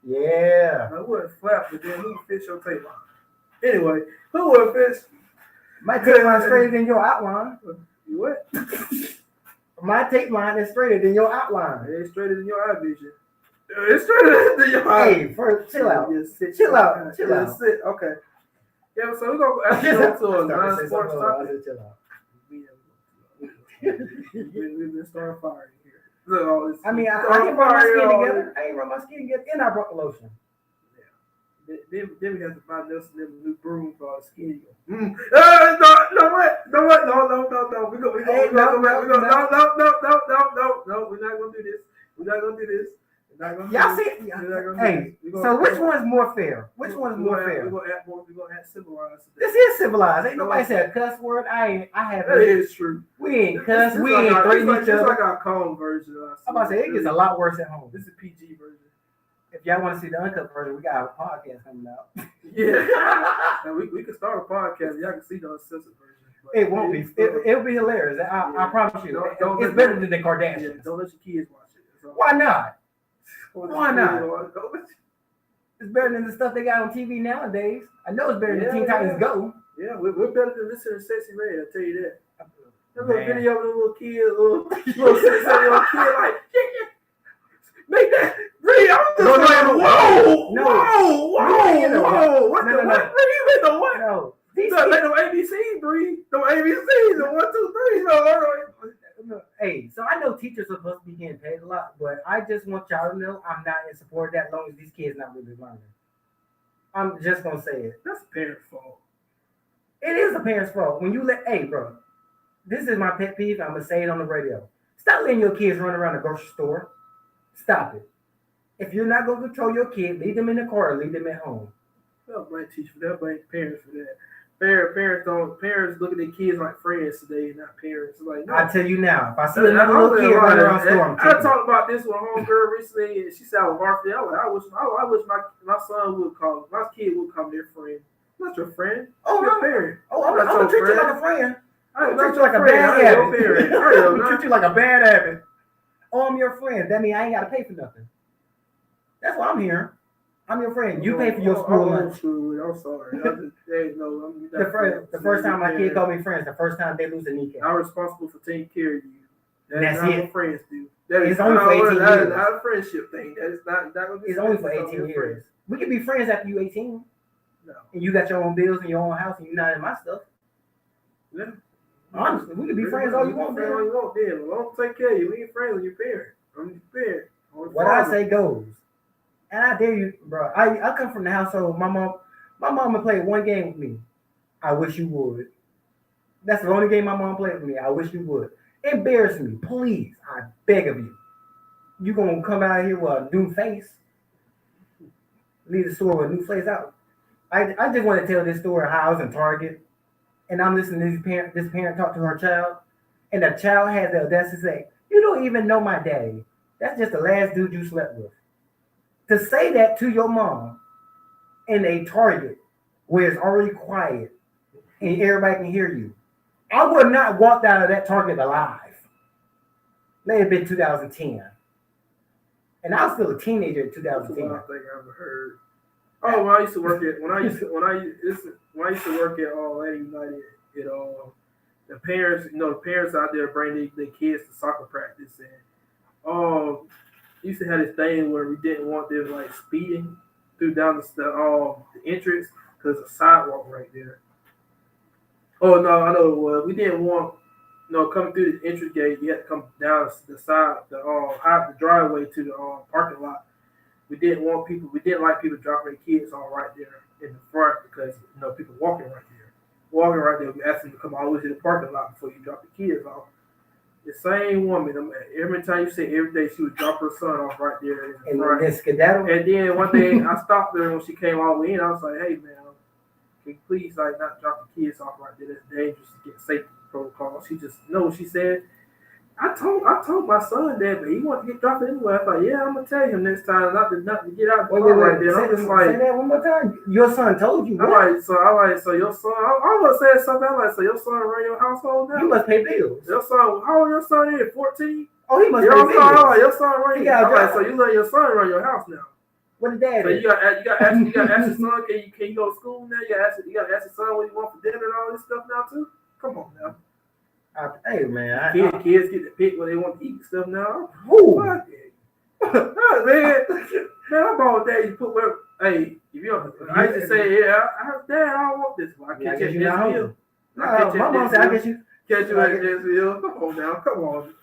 Yeah. I wouldn't flap, but then who fits your tape line? Anyway, who would fix? My tape line is straighter than your outline. You what? My tape line is straighter than your outline. It's straighter than your eye vision. It's straighter than your eye. Hey, first, chill out. Chill out. Sit. Okay. Yeah, so we're going to go to a non-sports topic. Chill out. We've been starting fire here. Look, I didn't run my skin together. I ain't run my skin together, and I brought the lotion. Then we have to buy Nelson a new broom for our skin. No. We're not gonna do this. Y'all see? Hey, so which one's more fair? We're gonna add civilized. This is civilized. Ain't nobody said a cuss word. I haven't. That is true. We ain't cuss. We ain't threaten each other. It's like our calm version. I'm about to say it gets a lot worse at home. This is PG version. If y'all want to see the uncut version, we got a podcast coming out. Yeah, now we can start a podcast. Y'all can see the uncensored version. It won't be. It'll be hilarious. I promise you. It's better than the Kardashians. Yeah, don't let your kids watch it. Why not? Why not? It's better than the stuff they got on TV nowadays. I know it's better than Teen Titans Go. Yeah, we're better than listening to Sexy Red. I'll tell you that. That little video of the little kid, little 6-7-year-old kid, like, make that. Whoa! What the what? You made the what? No. Like them ABCs, Bree. Them ABCs, the 1, 2, 3. No. Hey, so I know teachers are supposed to be getting paid a lot, but I just want y'all to know I'm not in support of that as long as these kids not really learning. I'm just gonna say it. That's a parent's fault. It is a parent's fault. When you hey, bro, this is my pet peeve. I'm gonna say it on the radio. Stop letting your kids run around the grocery store. Stop it. If you're not gonna control your kid, leave them in the car or leave them at home. They'll blame teachers for that, blame parents for that. Parents look at their kids like friends today, not parents. Like, no. I tell you now, if I see another little kid running around the store, I talked about this with a homegirl recently, and she said, "I was I wish my son would call, my kid would call their friend. Not your friend. Oh, your parent. I'm gonna treat you like a friend. I'm treat you like a bad habit. I'm treat you like a bad habit. Oh, I'm your friend. That means I ain't gotta pay for nothing. That's what I'm hearing. I'm your friend. You pay for your school lunch. I'm sorry. The first time my kid called me friends, the first time they lose a kneecap. I'm responsible for taking care of you. That's not it. what friends do. That is only for 18 years. Not a friendship thing. That is not it's only for 18 years. We can be friends after you 18. No. And you got your own bills and your own house and you're not in my stuff. Yeah. Honestly, we can be friends all you want. Friends all you want, then. Well, don't take care of you. We ain't friends with your parent. I'm your parent. What I say goes. And I dare you, bro. I come from the household. My mom played one game with me. I wish you would. That's the only game my mom played with me. I wish you would. Embarrass me, please. I beg of you. You gonna come out here with a new face? Leave the store with a new face out. I just want to tell this story how I was in Target, and I'm listening to this parent talk to her child, and the child has the audacity to say, "You don't even know my daddy. That's just the last dude you slept with." To say that to your mom in a Target where it's already quiet and everybody can hear you, I would not walked out of that Target alive. May have been 2010, and I was still a teenager in 2010. That's the one I think I ever heard. Oh, when I used to work at Atlanta United, the parents out there bring their kids to soccer practice, and used to have this thing where we didn't want them like speeding down the entrance because there's a sidewalk right there. Oh no, I know it was. We didn't want coming through the entrance gate. You had to come down the side, the driveway to the parking lot. We didn't like people dropping their kids on right there in the front because people walking right there. walking right there, we asked him to come all the way to the parking lot before you drop the kids off. The same woman, every time you say every day, she would drop her son off right there in front. And then one day I stopped her when she came all the way in. I was like, "Hey man, can you please like not drop the kids off right there? That's dangerous to get safety protocol." She just she said. I told my son that, but he wanted to get dropped anyway. I thought, yeah, I'm gonna tell him next time not to get out the car right there. I'm just like, say that one more time. Your son told you. So your son. I was saying something. I'm like, so your son run your household now? You must pay bills. Your son, how old your son is? 14. Oh, he must pay bills. Your son run. I'm like, so you let your son run your house now? What did dad? So you got to ask your son, can you go to school now? You got to ask your son what you want for dinner and all this stuff now too. Come on now. Hey man, kids get to pick what they want to eat and stuff now. Ooh. man, I'm all day. You put where? Hey, if you I used to say, yeah, Dad, I don't want this one. I catch you at this meal. My mom said, I guess you catch you at this meal. Come on now, come on.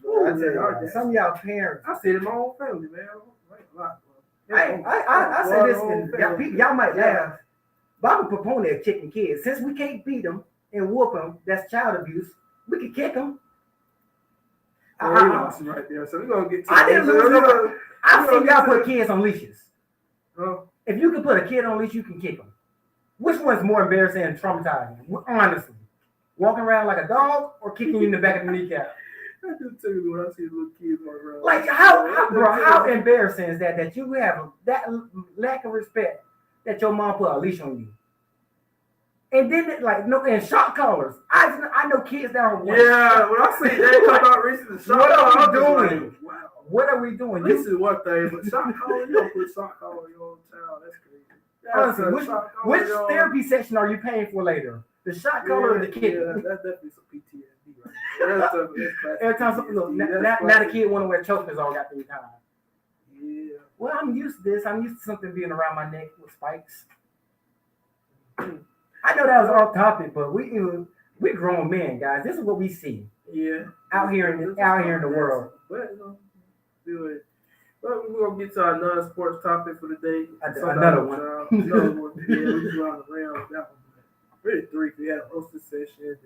Ooh, I tell you, some of y'all parents. I said it my own family, man. I say this, and y'all might laugh, but I'm a proponent of kicking kids. Since we can't beat them and whoop them, that's child abuse. We can kick them. Right there. So we're gonna get to I've seen y'all put kids on leashes. If you can put a kid on leash, you can kick them. Which one's more embarrassing and traumatizing? Honestly, walking around like a dog or kicking you in the back of the kneecap? I do too when I see little kids walking around. Like how embarrassing is that you have that lack of respect that your mom put a leash on you? And then and shot collars. I know kids that are. Yeah, when I see they come out recently, shot collars. What are we doing? Like, wow. What are we doing? This is one thing, but shot collar, you don't put shot collar on your own child. That's crazy. Honestly, which therapy session are you paying for later? The shot collar or the kid? Yeah, that's definitely some PTSD right there. Every time something now the kid want to wear chokers all got the time. Yeah. Well, I'm used to this. I'm used to something being around my neck with spikes. I know that was off topic, but we're grown men, guys. This is what we see. Yeah. Out here in the world. But do it. Well, we're gonna get to our non-sports topic for the day. Another one. Another one. Yeah, we just round around with that one. Really three. We had a hosted session.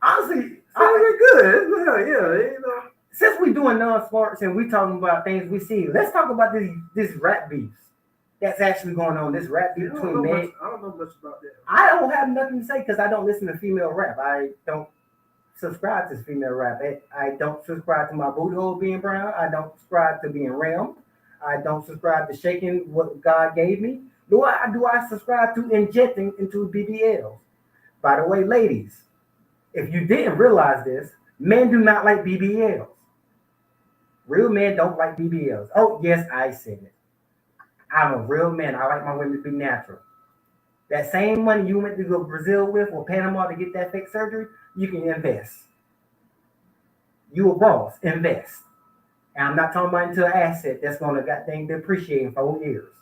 Honestly, we're good. Yeah. Since we're doing non-sports and we talking about things we see, let's talk about this rap beefs that's actually going on. This rap beef between men. I don't know much about that. I don't have nothing to say because I don't listen to female rap. I don't subscribe to female rap. I don't subscribe to my booty hole being brown. I don't subscribe to being realm. I don't subscribe to shaking what God gave me. Do I subscribe to injecting into BBLs? By the way, ladies, if you didn't realize this, men do not like BBLs. Real men don't like BBLs. Oh, yes, I said it. I'm a real man. I like my women to be natural. That same money you went to go to Brazil with or Panama to get that fake surgery, you can invest. You a boss, invest. And I'm not talking about into an asset that's going to goddamn depreciate in 4 years.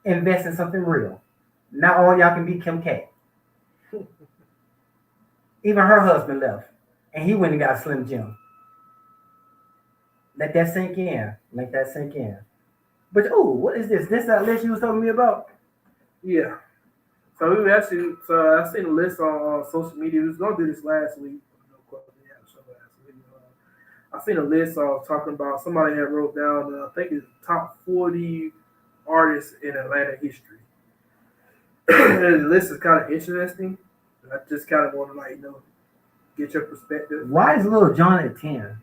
Invest in something real. Not all y'all can be Kim K. Even her husband left, and he went and got a Slim Jim. Let that sink in. Let that sink in. But what is this? This that list you was telling me about? Yeah. So I seen a list on social media. We was gonna do this last week. I seen a list talking about somebody had wrote down. I think it's top 40 artists in Atlanta history. And the list is kind of interesting. I just kind of want to get your perspective. Why is Lil Jon at 10?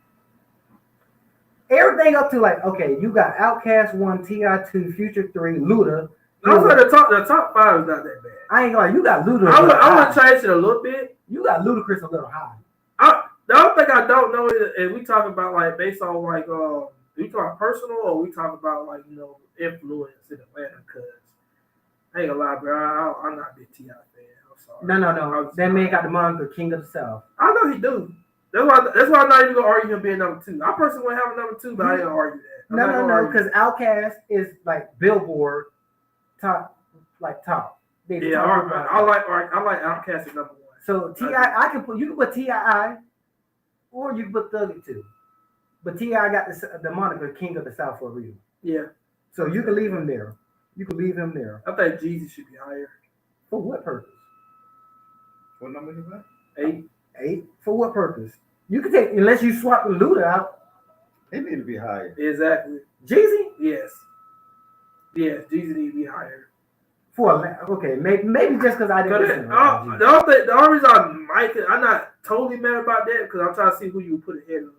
Everything up to okay, you got Outkast 1, T.I. 2, Future 3, Luda. I was like the top 5 is not that bad. I ain't gonna. You got Luda. I'm gonna change it a little bit. You got Ludacris a little high. The only thing I don't know is we talking about based on we talking personal or we talking about influence in Atlanta? Cause I ain't gonna lie, bro. I'm not a big T.I. fan. I'm sorry. No. That man got the moniker King of the South. I know he do. That's why I'm not even gonna argue him being number 2. I personally wouldn't have a number 2, but I ain't gonna argue that. No, because Outkast is Billboard top. Yeah, I like Outkast at number 1. So T.I. you can put T.I. or you can put Thuggy too. But T.I. got the moniker King of the South for a reason. Yeah. So you can leave him there. I think Jeezy should be higher. For what purpose? What number is that? 8. 8 for what purpose? You can take unless you swap the Luda out. It need to be higher. Exactly. Jeezy? Yes. Yes, Jeezy need to be higher. Okay, maybe just because I didn't listen to the only reason I'm not totally mad about that because I'm trying to see who you would put ahead of.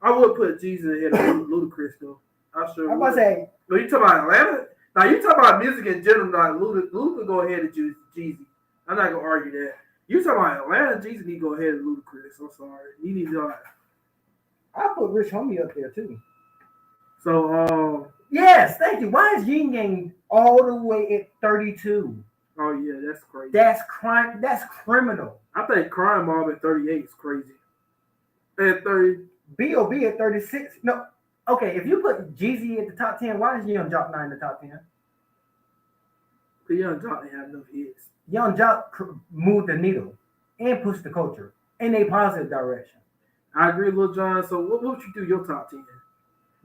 I would put Jeezy ahead of Ludacris though. I sure. I'm about to say. No, you talking about Atlanta? Now you talking about music in general. Like Luda go ahead of Jeezy. I'm not gonna argue that. You talking about Atlanta? Jeezy need to go ahead of Ludacris. I'm sorry. He needs to. I put Rich Homie up there too. So yes, thank you. Why is Yin Yang all the way at 32? Oh yeah, that's crazy. That's crime. That's criminal. I think Crime Mob at 38 is crazy. At 30, B.O.B. at 36. No, okay. If you put Jeezy at the top 10, why is Young Jock not in the top 10? Because Young Jock didn't have no hits. Young Jock moved the needle and pushed the culture in a positive direction. I agree, Lil Jon. So what would you do your top 10?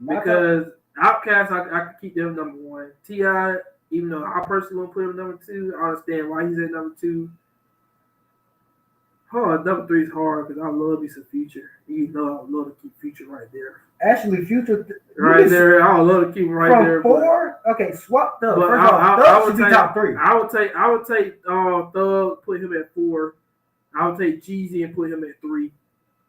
Because Outkast, I could keep them number 1. T.I., even though I personally won't put him number 2, I understand why he's at number 2. Number 3 is hard because I love me some Future. You know I love to keep Future right there. Actually, Future right there. I would love to keep him right from there. 4, okay, swap Thug. But First off, Thug should be top 3. I would take Thug, put him at 4. I would take Jeezy and put him at 3.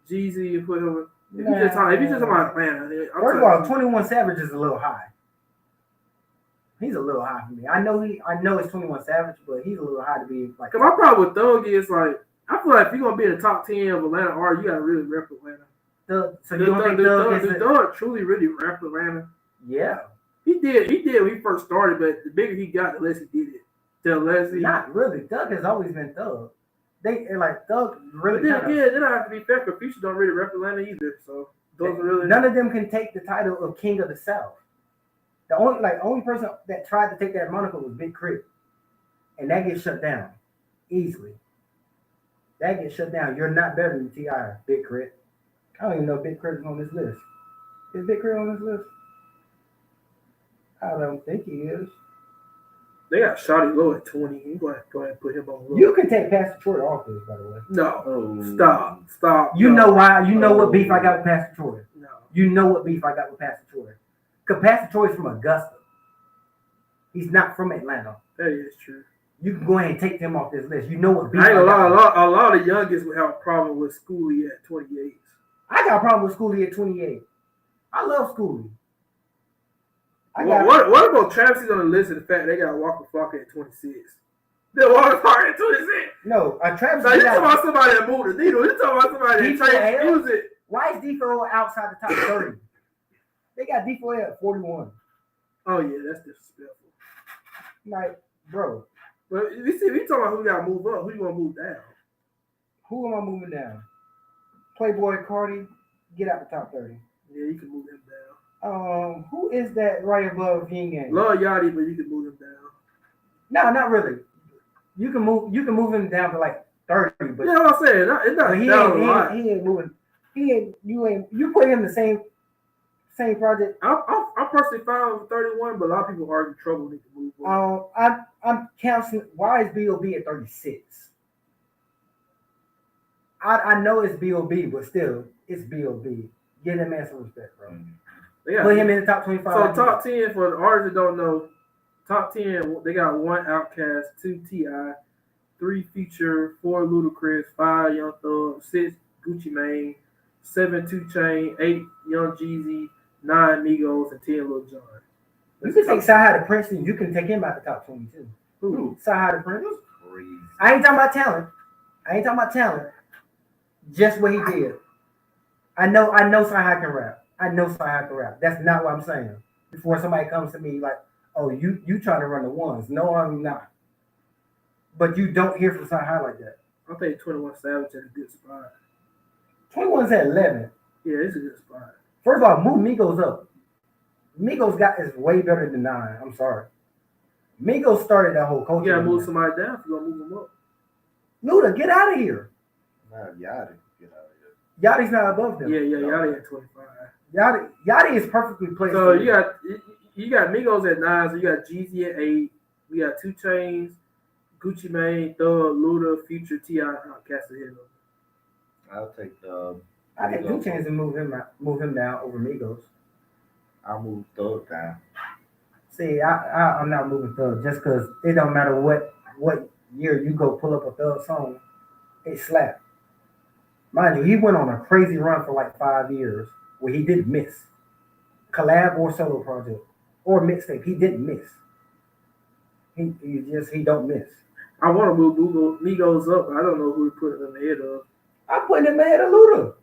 Jeezy and put him. If you just talking about Atlanta, first of all, 21 Savage is a little high. He's a little high for me. I know it's 21 Savage, but he's a little high to be like. Cause my problem with Thug is like I feel like if you're gonna be in the top 10 of Atlanta art, you gotta really rep Atlanta. So you don't think Thug truly really rep Atlanta? Yeah, he did when he first started, but the bigger he got, the less he did it. Not really. Thug has always been Thug. They like Thug really. But then I have to be fair because Future don't really rep Atlanta either. So those are really none of them can take the title of King of the South. The only person that tried to take that moniker was Big Crit, and that gets shut down easily. That gets shut down. You're not better than T.I. Big Crit. I don't even know if Big Crit is on this list. Is Big Crit on this list? I don't think he is. They got Shawty Low at 20. You go ahead and put him on low. You can take Pastor Troy off this, by the way. No. Stop. You know why? You know what beef I got with Pastor Troy. No. You know what beef I got with Pastor Troy. Because Pastor Troy's from Augusta. He's not from Atlanta. That is true. You can go ahead and take them off this list. You know what beef I ain't gonna lie, a lot of youngest would have a problem with Schoolie at 28. I got a problem with Schoolie at 28. I love Schoolie. What about Travis on the list of the fact they got Walker Flocka at 26? They Walker Flocka at 26? No, Travis. So you talking about somebody that moved the needle. You talking about somebody that changed music. Why is D4 outside the top 30? They got D4 at 41. Oh, yeah, that's disrespectful. Like, bro. But if you talking about who got to move up, who you want to move down? Who am I moving down? Playboy Cardi, get out the top 30. Yeah, you can move him down. Who is that right above Yin Yang? Love Yachty, but you can move him down. No, not really. You can move him down to like 30, but yeah, I'm saying it's not he ain't moving. You put him in the same project. I'm personally fine with 31, but a lot of people argue trouble need to move on. I'm counting. Why is B.O.B. at 36? I know it's B.O.B., but still, it's B.O.B. Give that man some respect, bro. Put him in the top 25. So top 10 for the artists that don't know, top 10 they got 1 Outkast, 2 T.I., 3 Future, 4 Ludacris, 5 Young Thug, 6 Gucci Mane, 7 2 Chainz, 8 Young Jeezy, 9 Migos, and 10 Lil Jon. You can take Sahai to Prince, and you can take him out the top 22. Who? Sahai to Prince. I ain't talking about talent. Just what he did. I know Sahai can rap. That's not what I'm saying. Before somebody comes to me like, oh, you trying to run the ones. No, I'm not. But you don't hear from Sahai like that. I think 21 Savage at a good spot. 21's at 11. Yeah, it's a good spot. First of all, move Migos up. Migos is way better than 9. I'm sorry. Migos started that whole culture. You gotta move somebody down if you're gonna move them up. Luda, get out of here. Nah, Yachty, get out of here. Yachty's not above them. Yeah, Yachty at 25. Yachty is perfectly placed. So you got Migos at 9, so you got Jeezy at 8, we got 2 Chainz, Gucci Mane, Thug, Luda, Future, T.I., Outkast ahead of him. I'll take the. I think 2 Chainz to move him down over Migos. I'll move Thug down. See, I'm not moving Thug just because it don't matter what year you go pull up a Thug song, it slapped. Mind you, he went on a crazy run for like 5 years where he didn't miss. Collab or solo project or mixtape, he didn't miss. He don't miss. I want to move Migos up, but I don't know who to put them ahead of. I'm putting him ahead of Luda.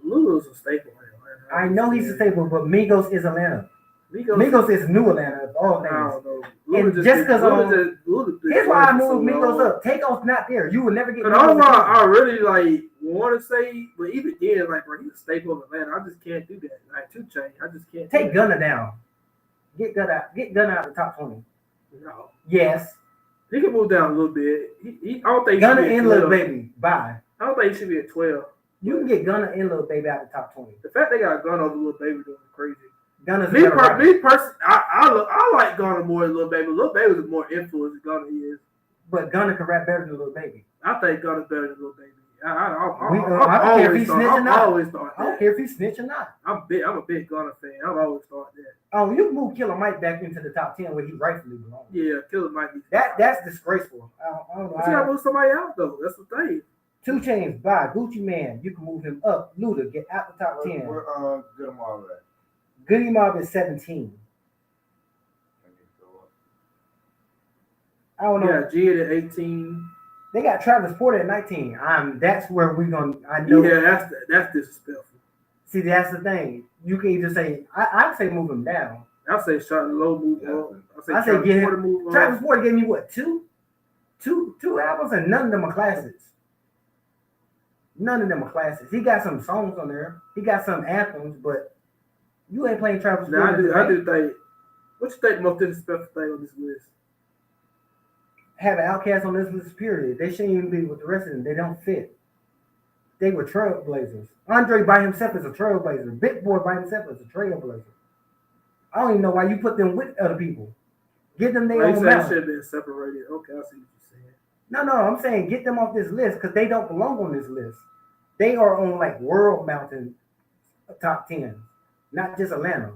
Luda's a staple. I know he's a staple, but Migos is Atlanta. Migos is new Atlanta of all things. I don't know. And just because here's why I moved Migos up. Takeoff's not there. You will never get. But all I really like want to say, but even then, like, bro, he's a staple of Atlanta. I just can't do that. Like 2 Chainz, I just can't. Take Gunna down. Get Gunna out of the top 20. No. Yes. He can move down a little bit. I don't think Gunna and Lil Baby. Bye. I don't think he should be at 12. You can get Gunna and Lil Baby out of the top 20. The fact they got Gunna over Lil Baby doing crazy. Gunna's me personally, I like Gunna more than Lil Baby. Lil Baby is more influenced than Gunna is. But Gunna can rap better than Lil Baby. I think Gunna's better than Lil Baby. I don't care if he's snitching or not. I always thought that. I don't care if he's snitching or not. I'm a big Gunna fan. I've always thought that. Oh, you can move Killer Mike back into the top 10 where he rightfully belongs. Yeah, Killer Mike. That's disgraceful. I don't know. You gotta move somebody out though. That's the thing. 2 Chainz, bye. Gucci Man, you can move him up. Luda, get out the top 10. Where Good Mob at? Goody Mob is 17. I don't know. Yeah, Jid at 18. They got Travis Porter at 19. That's where we're gonna. I know. Yeah, that's disrespectful. See, that's the thing. You can either say I'd say move him down. I say Shot Low move up. I say get him. Travis Porter gave me what two albums, and none of them are classics. None of them are classics. He got some songs on there. He got some anthems, but you ain't playing Travis Porter. I do think. What you think the most disrespectful thing on this list? Have an Outkast on this list, period. They shouldn't even be with the rest of them. They don't fit. They were trailblazers. Andre by himself is a trailblazer. Big Boy by himself is a trailblazer. I don't even know why you put them with other people. Give them their own mountain. Should have been separated. Okay, I see what you're saying. No, I'm saying get them off this list because they don't belong on this list. They are on like World Mountain top 10, not just Atlanta.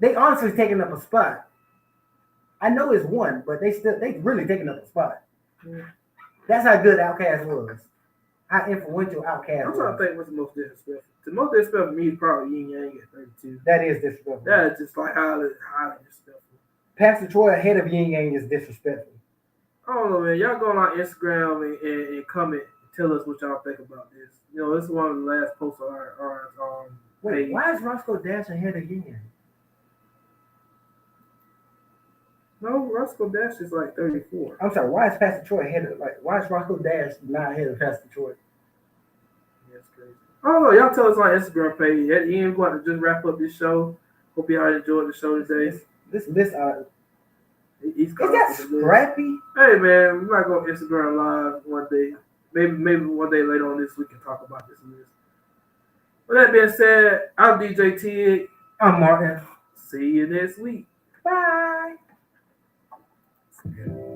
They honestly taking up a spot. I know it's one, but they really taking up a spot. Yeah. That's how good Outkast was. How influential Outkast was. I'm trying to think what's the most disrespectful. The most disrespectful to me is probably Yin Yang at 32. That is disrespectful. That is just like highly disrespectful. Pastor Troy ahead of Yin Yang is disrespectful. I don't know, man. Y'all go on Instagram and comment and tell us what y'all think about this. You know, this is one of the last posts on our Wait, why is Roscoe Dash ahead of Yin Yang? No, Roscoe Dash is like 34. I'm sorry, why is Pastor Troy ahead of why is Roscoe Dash not ahead of Pastor Troy? That's crazy. I don't know. Y'all tell us on our Instagram page. At the end, we're going to just wrap up this show. Hope y'all enjoyed the show today. This list, is that scrappy? Hey man, we might go Instagram live one day. Maybe one day later on this we can talk about this list. With that being said, I'm DJ TYG. I'm Martin. See you next week. Bye. Good.